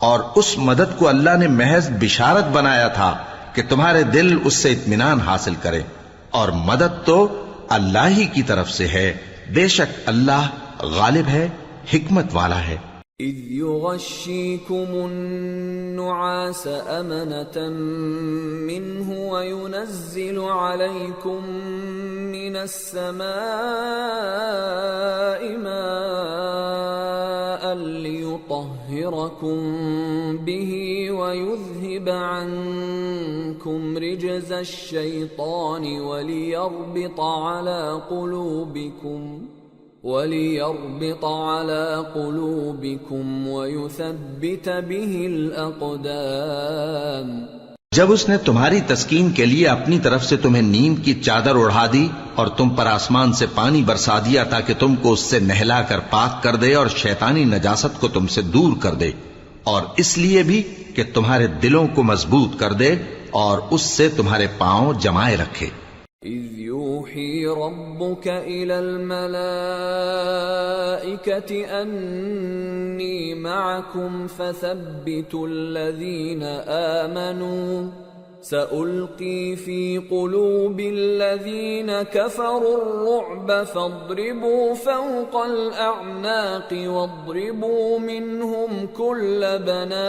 اور اس مدد کو اللہ نے محض بشارت بنایا تھا کہ تمہارے دل اس سے اطمینان حاصل کرے، اور مدد تو اللہ ہی کی طرف سے ہے، بے شک اللہ غالب ہے، حکمت والا ہے۔
اذ يغشيكم النعاس أمنة منه وينزل عليكم من السماء ماء ليطهركم به ويذهب عنكم رجز الشيطان وليربط على قلوبكم وَلِيَرْبِطَ عَلَى قُلُوبِكُمْ وَيُثَبِّتَ بِهِ الْأَقْدَامَ۔
جب اس نے تمہاری تسکین کے لیے اپنی طرف سے تمہیں نیند کی چادر اڑھا دی اور تم پر آسمان سے پانی برسا دیا تاکہ تم کو اس سے نہلا کر پاک کر دے اور شیطانی نجاست کو تم سے دور کر دے، اور اس لیے بھی کہ تمہارے دلوں کو مضبوط کر دے اور اس سے تمہارے پاؤں جمائے رکھے۔
إِذْ يُوحِي رَبُّكَ إِلَى الْمَلَائِكَةِ أَنِّي مَعَكُمْ فَثَبِّتُوا الَّذِينَ آمَنُوا سَأُلْقِي فِي قُلُوبِ الَّذِينَ كَفَرُوا الرُّعْبَ فَاضْرِبُوا فَوْقَ الْأَعْنَاقِ وَاضْرِبُوا مِنْهُمْ كُلَّ بَنَانٍ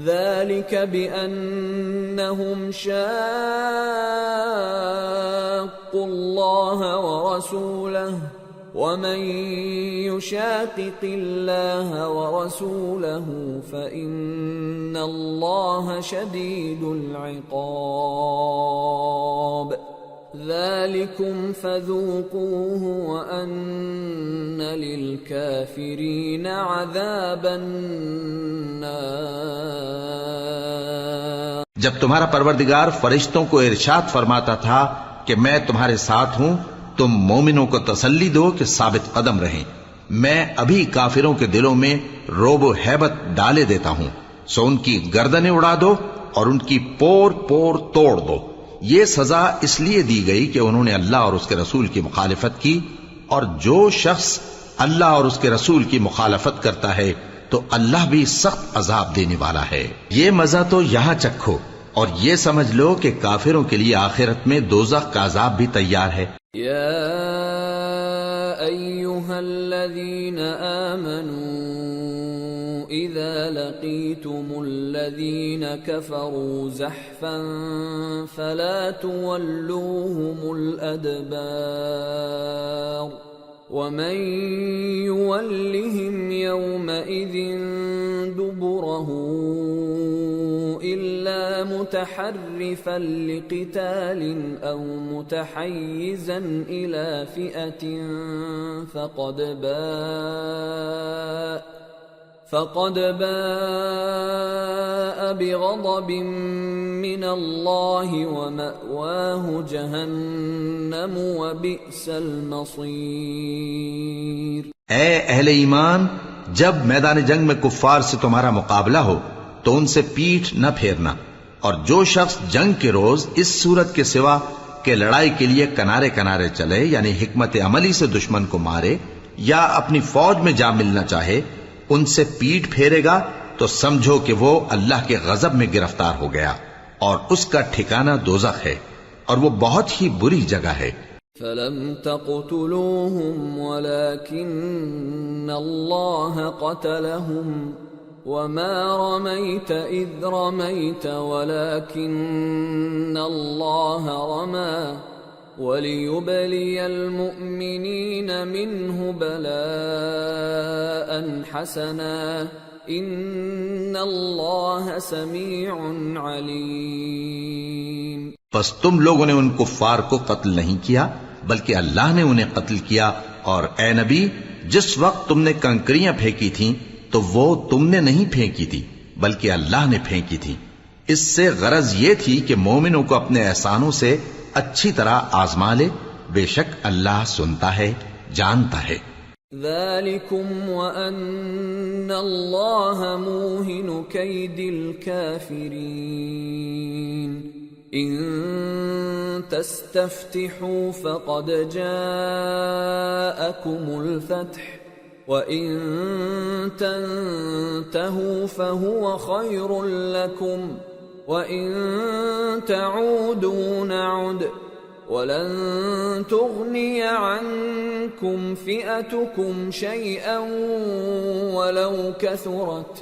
ذلك بأنهم شاقوا الله ورسوله ومن يشاقق الله ورسوله فإن الله شديد العقاب ذلكم فذوقوه وأن للكافرين عذاب النار۔
جب تمہارا پروردگار فرشتوں کو ارشاد فرماتا تھا کہ میں تمہارے ساتھ ہوں، تم مومنوں کو تسلی دو کہ ثابت قدم رہیں، میں ابھی کافروں کے دلوں میں رعب و ہیبت ڈالے دیتا ہوں، سو ان کی گردنیں اڑا دو اور ان کی پور پور توڑ دو۔ یہ سزا اس لیے دی گئی کہ انہوں نے اللہ اور اس کے رسول کی مخالفت کی، اور جو شخص اللہ اور اس کے رسول کی مخالفت کرتا ہے تو اللہ بھی سخت عذاب دینے والا ہے۔ یہ مزہ تو یہاں چکھو اور یہ سمجھ لو کہ کافروں کے لیے آخرت میں دوزخ کا عذاب بھی تیار ہے۔
یا ایھا الذین آمنوا اذا لقیتم الذین کفروا زحفا فلا تولوهم الادبار ومن يولهم يومئذ دبره إلا متحرفا لقتال أو متحيزا إلى فئة فقد باء بغضب من الله ومأواه جهنم وبئس المصير۔
اے اہل ایمان، جب میدان جنگ میں کفار سے تمہارا مقابلہ ہو تو ان سے پیٹھ نہ پھیرنا، اور جو شخص جنگ کے روز اس صورت کے سوا کہ لڑائی کے لیے کنارے کنارے چلے، یعنی حکمت عملی سے دشمن کو مارے یا اپنی فوج میں جا ملنا چاہے، ان سے پیٹ پھیرے گا تو سمجھو کہ وہ اللہ کے غضب میں گرفتار ہو گیا، اور اس کا ٹھکانہ دوزخ ہے، اور وہ بہت ہی بری جگہ ہے۔
فَلَمْ تَقْتُلُوهُمْ وَلَكِنَّ اللَّهَ قَتَلَهُمْ وَمَا رَمَيْتَ إِذْ رَمَيْتَ وَلَكِنَّ اللَّهَ رَمَى وَلِيُبْلِيَ الْمُؤْمِنِينَ مِنْهُ بَلَاءً حَسَنًا إِنَّ اللَّهَ سَمِيعٌ عَلِيمٌ۔
پس تم لوگوں نے ان کفار کو قتل نہیں کیا بلکہ اللہ نے انہیں قتل کیا، اور اے نبی، جس وقت تم نے کنکریاں پھینکی تھیں تو وہ تم نے نہیں پھینکی تھی بلکہ اللہ نے پھینکی تھی۔ اس سے غرض یہ تھی کہ مومنوں کو اپنے احسانوں سے اچھی طرح آزما لے، بے شک اللہ سنتا ہے، جانتا ہے۔
ذَلِكُمْ وَأَنَّ اللَّهَ مُوهِنُ كَيْدِ الْكَافِرِينَ إِن تَسْتَفْتِحُوا فَقَدْ جَاءَكُمُ الْفَتْحُ وَإِن تَنْتَهُوا فَهُوَ خَيْرٌ لَكُمْ وَإِن تَعُودُوا نَعُدْ وَلَن تُغْنِيَ عَنكُمْ فِئَتُكُمْ شَيْئًا وَلَوْ كَثُرَتْ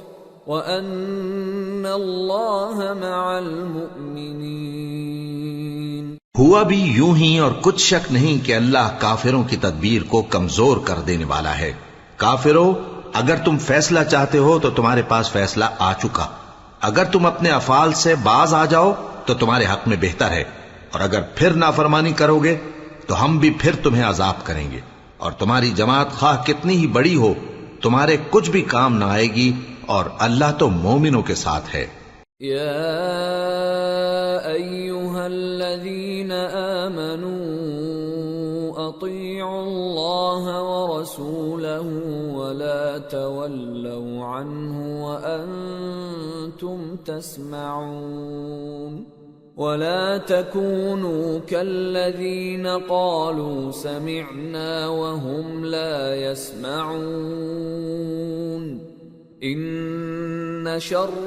وَأَنَّ اللَّهَ مَعَ الْمُؤْمِنِينَ۔
ہوا بھی یوں ہی، اور کچھ شک نہیں کہ اللہ کافروں کی تدبیر کو کمزور کر دینے والا ہے۔ کافروں، اگر تم فیصلہ چاہتے ہو تو تمہارے پاس فیصلہ آ چکا، اگر تم اپنے افعال سے باز آ جاؤ تو تمہارے حق میں بہتر ہے، اور اگر پھر نافرمانی کرو گے تو ہم بھی پھر تمہیں عذاب کریں گے، اور تمہاری جماعت خواہ کتنی ہی بڑی ہو تمہارے کچھ بھی کام نہ آئے گی، اور اللہ تو مومنوں کے ساتھ ہے۔
یا ایھا الذین آمنوا اطیعوا اللہ ورسولہ ولا تولوا عنہ وانتم تسمعون ولا تكونوا كالذين قالوا سمعنا وهم لا يسمعون ان شر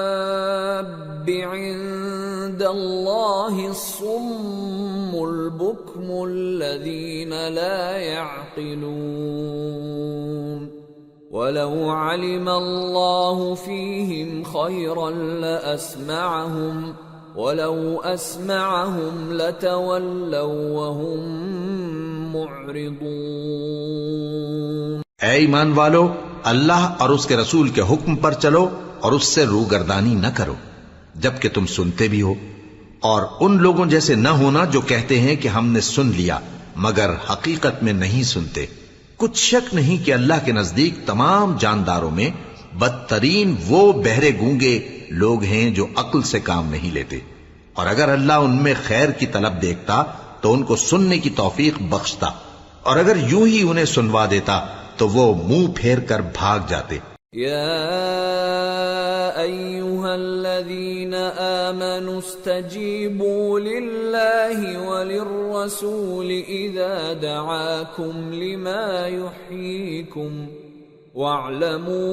الدواب عند الله الصم البكم الذين لا يعقلون وَلَوْ عَلِمَ اللَّهُ فِيهِمْ خَيْرًا لَأَسْمَعَهُمْ وَلَوْ أَسْمَعَهُمْ لَتَوَلَّوْا وَهُمْ مُعْرِضُونَ۔
اے ایمان والو، اللہ اور اس کے رسول کے حکم پر چلو اور اس سے روگردانی نہ کرو جبکہ تم سنتے بھی ہو، اور ان لوگوں جیسے نہ ہونا جو کہتے ہیں کہ ہم نے سن لیا مگر حقیقت میں نہیں سنتے۔ کچھ شک نہیں کہ اللہ کے نزدیک تمام جانداروں میں بدترین وہ بہرے گونگے لوگ ہیں جو عقل سے کام نہیں لیتے، اور اگر اللہ ان میں خیر کی طلب دیکھتا تو ان کو سننے کی توفیق بخشتا، اور اگر یوں ہی انہیں سنوا دیتا تو وہ منہ پھیر کر بھاگ جاتے۔
یا ایھا الذین آمنوا استجیبوا للہ وللرسول اذا دعاکم لما یحییکم واعلموا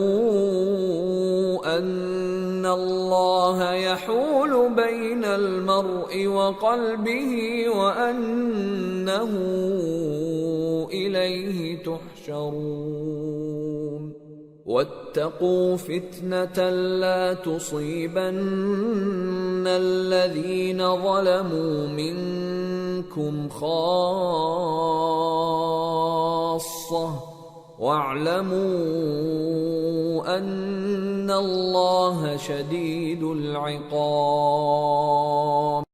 ان اللہ یحول بین المرء وقلبہ وانہ الیہ تحشرون واتقوا فتنة لا تصيبن الذين ظلموا منكم خاصة واعلموا أن الله شديد العقاب۔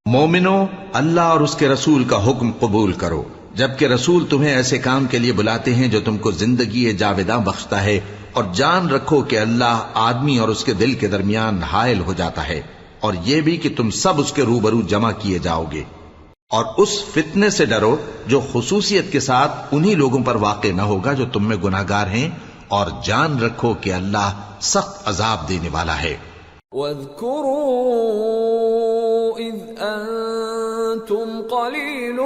مومنو، اللہ اور اس کے رسول کا حکم قبول کرو جبکہ رسول تمہیں ایسے کام کے لیے بلاتے ہیں جو تم کو زندگی جاوداں بخشتا ہے، اور جان رکھو کہ اللہ آدمی اور اس کے دل کے درمیان حائل ہو جاتا ہے، اور یہ بھی کہ تم سب اس کے روبرو جمع کیے جاؤ گے، اور اس فتنے سے ڈرو جو خصوصیت کے ساتھ انہی لوگوں پر واقع نہ ہوگا جو تم میں گناہگار ہیں، اور جان رکھو کہ اللہ سخت عذاب دینے والا ہے۔
وَاذْكُرُوا إِذْ أَنْتُمْ قَلِيلٌ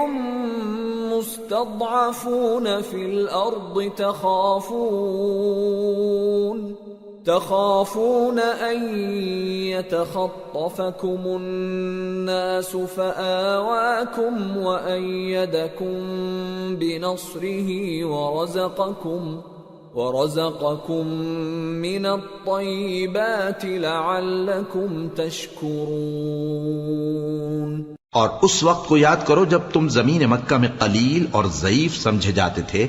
مستضعفون في الأرض تخافون أن يتخطفكم الناس فآواكم وأيدكم بنصره ورزقكم من الطيبات لعلكم تشكرون۔
اور اس وقت کو یاد کرو جب تم زمین مکہ میں قلیل اور ضعیف سمجھے جاتے تھے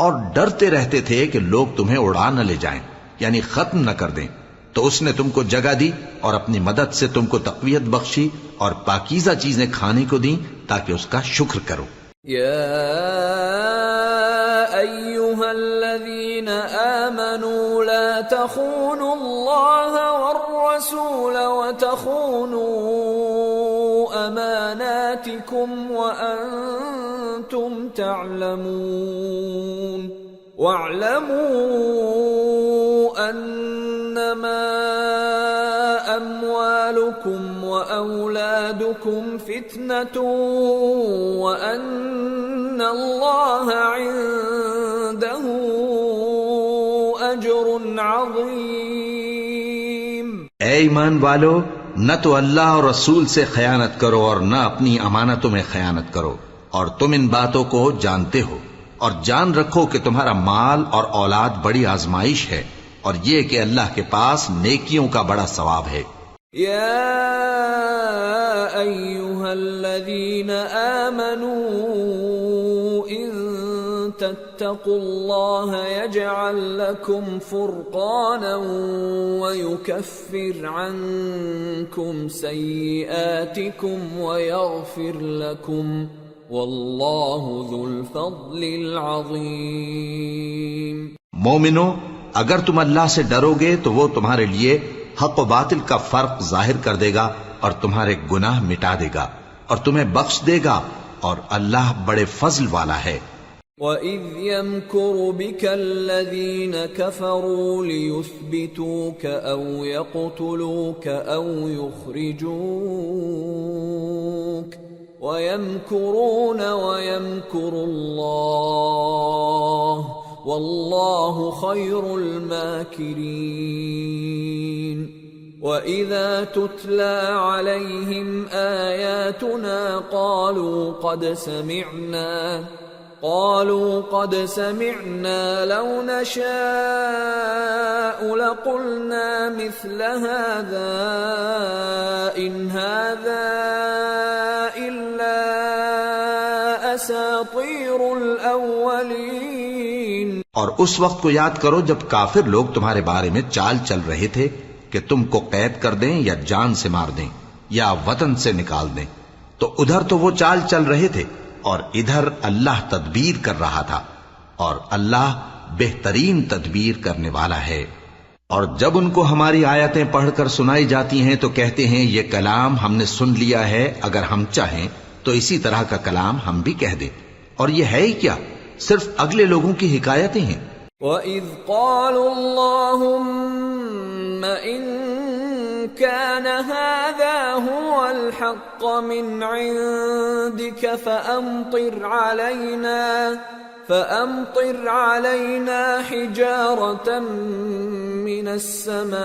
اور ڈرتے رہتے تھے کہ لوگ تمہیں اڑا نہ لے جائیں، یعنی ختم نہ کر دیں، تو اس نے تم کو جگہ دی اور اپنی مدد سے تم کو تقویت بخشی اور پاکیزہ چیزیں کھانے کو دیں تاکہ اس کا شکر کرو۔
یا ایھا الذین آمنوا لا تخونوا اللہ والرسول وتخونوا اماناتکم وانتم تعلمون واعلموا انما اموالکم واولادکم فتنة وان اللہ عنده اجر عظیم۔
اے ایمان والو، نہ تو اللہ اور رسول سے خیانت کرو اور نہ اپنی امانتوں میں خیانت کرو، اور تم ان باتوں کو جانتے ہو، اور جان رکھو کہ تمہارا مال اور اولاد بڑی آزمائش ہے، اور یہ کہ اللہ کے پاس نیکیوں کا بڑا ثواب ہے۔
یا ایھا الذین آمنوا ان واتقوا الله يجعل لكم فرقانا ويكفر عنكم سيئاتكم ويغفر لكم والله ذو الفضل العظيم۔
مومنو، اگر تم اللہ سے ڈرو گے تو وہ تمہارے لیے حق و باطل کا فرق ظاہر کر دے گا اور تمہارے گناہ مٹا دے گا اور تمہیں بخش دے گا، اور اللہ بڑے فضل والا ہے۔
وَإِذْ يَمْكُرُ بِكَ الَّذِينَ كَفَرُوا لِيُثْبِتُوكَ أَوْ يَقْتُلُوكَ أَوْ يُخْرِجُوكَ وَيَمْكُرُونَ وَيَمْكُرُ اللَّهُ وَاللَّهُ خَيْرُ الْمَاكِرِينَ۔ وَإِذَا تُتْلَى عَلَيْهِمْ آيَاتُنَا قالوا قد سمعنا لو نشاء لقلنا مثل هذا إن هذا إلا أساطير الأولين۔
اور اس وقت کو یاد کرو جب کافر لوگ تمہارے بارے میں چال چل رہے تھے کہ تم کو قید کر دیں یا جان سے مار دیں یا وطن سے نکال دیں، تو ادھر تو وہ چال چل رہے تھے اور ادھر اللہ تدبیر کر رہا تھا، اور اللہ بہترین تدبیر کرنے والا ہے۔ اور جب ان کو ہماری آیتیں پڑھ کر سنائی جاتی ہیں تو کہتے ہیں یہ کلام ہم نے سن لیا ہے، اگر ہم چاہیں تو اسی طرح کا کلام ہم بھی کہہ دیں، اور یہ ہے ہی کیا، صرف اگلے لوگوں کی حکایتیں ہیں۔
وَإِذْ قَالُوا اللَّهُمَّ إِن كَانَ هَذَا هُوَ الْحَقَّ مِنْ عِندِكَ فَأَمْطِرْ عَلَيْنَا حِجَارَةً مِّنَ السَّمَاءِ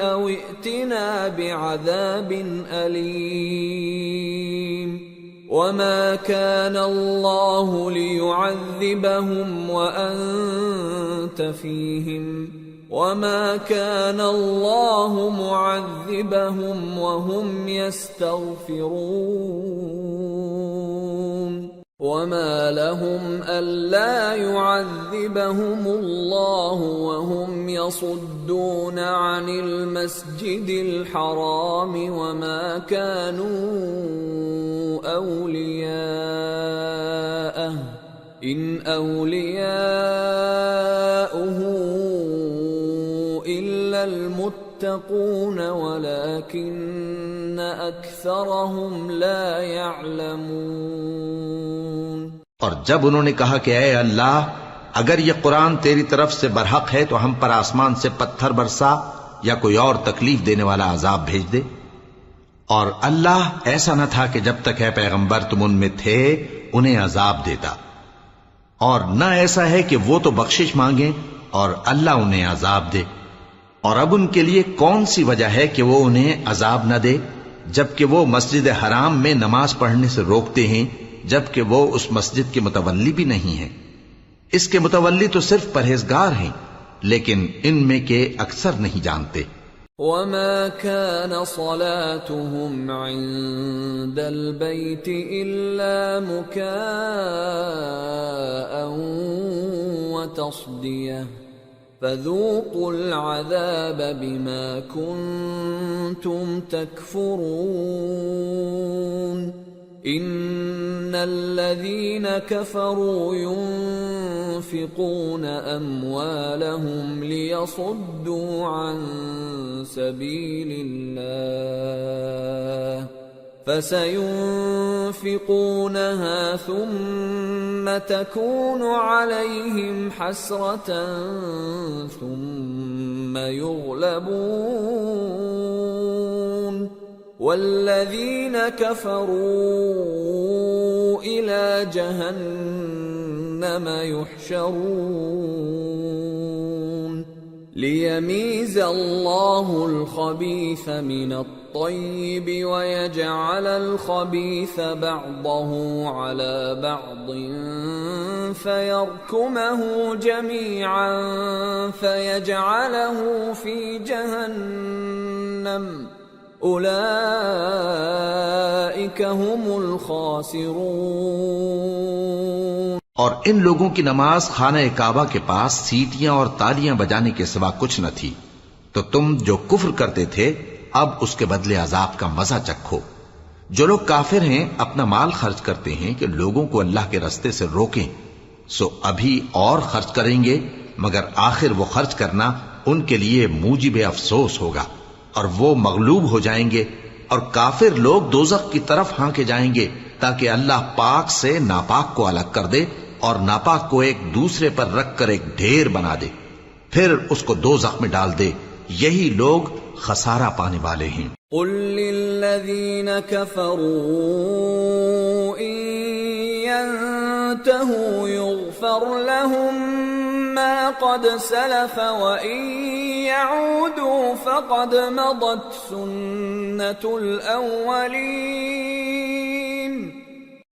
أَوْ ائْتِنَا بِعَذَابٍ أَلِيمٍ۔ وَمَا كَانَ اللَّهُ لِيُعَذِّبَهُمْ وَأَنْتَ فِيهِمْ وَمَا كَانَ اللَّهُ مُعَذِّبَهُمْ وَهُمْ يَسْتَغْفِرُونَ وَمَا لَهُمْ أَلَّا يُعَذِّبَهُمُ اللَّهُ وَهُمْ يَصُدُّونَ عَنِ الْمَسْجِدِ الْحَرَامِ وَمَا كَانُوا أَوْلِيَاءَهُ إِنْ أَوْلِيَاؤُهُ إِلَّا الْمُتَّقُونَ وَلَكِنَّ أَكْثَرَهُمْ لَا يَعْلَمُونَ۔
اور جب انہوں نے کہا کہ اے اللہ، اگر یہ قرآن تیری طرف سے برحق ہے تو ہم پر آسمان سے پتھر برسا یا کوئی اور تکلیف دینے والا عذاب بھیج دے، اور اللہ ایسا نہ تھا کہ جب تک ہے پیغمبر تم ان میں تھے انہیں عذاب دیتا، اور نہ ایسا ہے کہ وہ تو بخشش مانگیں اور اللہ انہیں عذاب دے۔ اور اب ان کے لیے کون سی وجہ ہے کہ وہ انہیں عذاب نہ دے، جبکہ وہ مسجد حرام میں نماز پڑھنے سے روکتے ہیں، جبکہ وہ اس مسجد کے متولی بھی نہیں ہیں۔ اس کے متولی تو صرف پرہیزگار ہیں، لیکن ان میں کے اکثر نہیں جانتے۔
وَمَا كَانَ صَلَاتُهُمْ عِندَ الْبَيْتِ إِلَّا مُكَاءً وَتَصْدِيَةً فَذُوقُوا الْعَذَابَ بِمَا كُنتُمْ تَكْفُرُونَ۔ إِنَّ الَّذِينَ كَفَرُوا يُنْفِقُونَ أَمْوَالَهُمْ لِيَصُدُّوا عَنْ سَبِيلِ اللَّهِ فَسَيُنْفِقُونَهَا ثُمَّ تَكُونُ عَلَيْهِمْ حَسْرَةً ثُمَّ يُغْلَبُونَ وَالَّذِينَ كَفَرُوا إِلَى جَهَنَّمَ يُحْشَرُونَ لِيَمِيزَ اللَّهُ الْخَبِيثَ مِنَ الطَّيِّبِ وَيَجْعَلَ الْخَبِيثَ بَعْضَهُ عَلَى بَعْضٍ فَيَرْكُمَهُ جَمِيعًا فَيَجْعَلَهُ فِي جَهَنَّمَ أُولَئِكَ هُمُ الْخَاسِرُونَ۔
اور ان لوگوں کی نماز خانہ کعبہ کے پاس سیٹیاں اور تالیاں بجانے کے سوا کچھ نہ تھی، تو تم جو کفر کرتے تھے اب اس کے بدلے عذاب کا مزہ چکھو۔ جو لوگ کافر ہیں اپنا مال خرچ کرتے ہیں کہ لوگوں کو اللہ کے رستے سے روکیں، سو ابھی اور خرچ کریں گے، مگر آخر وہ خرچ کرنا ان کے لیے موجب افسوس ہوگا، اور وہ مغلوب ہو جائیں گے، اور کافر لوگ دوزخ کی طرف ہانکے جائیں گے تاکہ اللہ پاک سے ناپاک کو الگ کر دے اور ناپاک کو ایک دوسرے پر رکھ کر ایک ڈھیر بنا دے، پھر اس کو دوزخ میں ڈال دے۔ یہی لوگ خسارہ پانے والے ہیں۔
قل للذین کفروا ان ينتهوا يغفر لهم ما قد سلف وان يعودوا فقد مضت سنة الاولین۔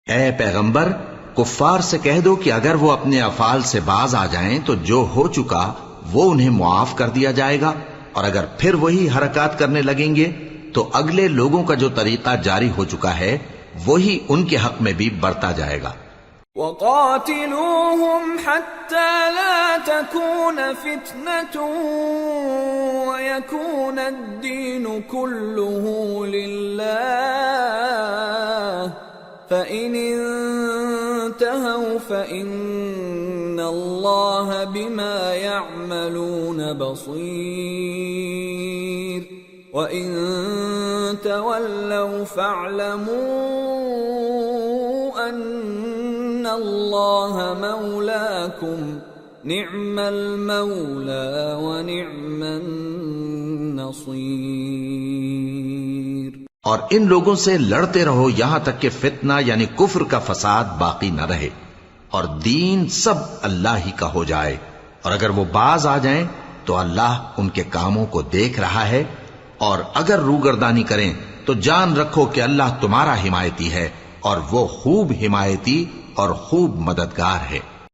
اے پیغمبر، کفار سے کہہ دو کہ اگر وہ اپنے افعال سے باز آ جائیں تو جو ہو چکا وہ انہیں معاف کر دیا جائے گا، اور اگر پھر وہی حرکات کرنے لگیں گے تو اگلے لوگوں کا جو طریقہ جاری ہو چکا ہے وہی ان کے حق میں بھی برتا جائے گا۔
وَقَاتِلُوهُمْ حَتَّى لَا تَكُونَ فِتْنَةٌ وَيَكُونَ الدِّينُ كُلُّهُ لِلَّهِ فَإِنِ انتهوا فَإِنَّ اللَّهَ بِمَا يَعْمَلُونَ بَصِيرٌ وَإِن تَوَلَّوْا فَاعْلَمُوا أَنَّ اللَّهَ مَوْلَاكُمْ نِعْمَ الْمَوْلَى وَنِعْمَ النَّصِيرُ۔
اور ان لوگوں سے لڑتے رہو یہاں تک کہ فتنہ یعنی کفر کا فساد باقی نہ رہے، اور دین سب اللہ ہی کا ہو جائے، اور اگر وہ باز آ جائیں تو اللہ ان کے کاموں کو دیکھ رہا ہے، اور اگر روگردانی کریں تو جان رکھو کہ اللہ تمہارا حمایتی ہے، اور وہ خوب حمایتی اور خوب مددگار ہے۔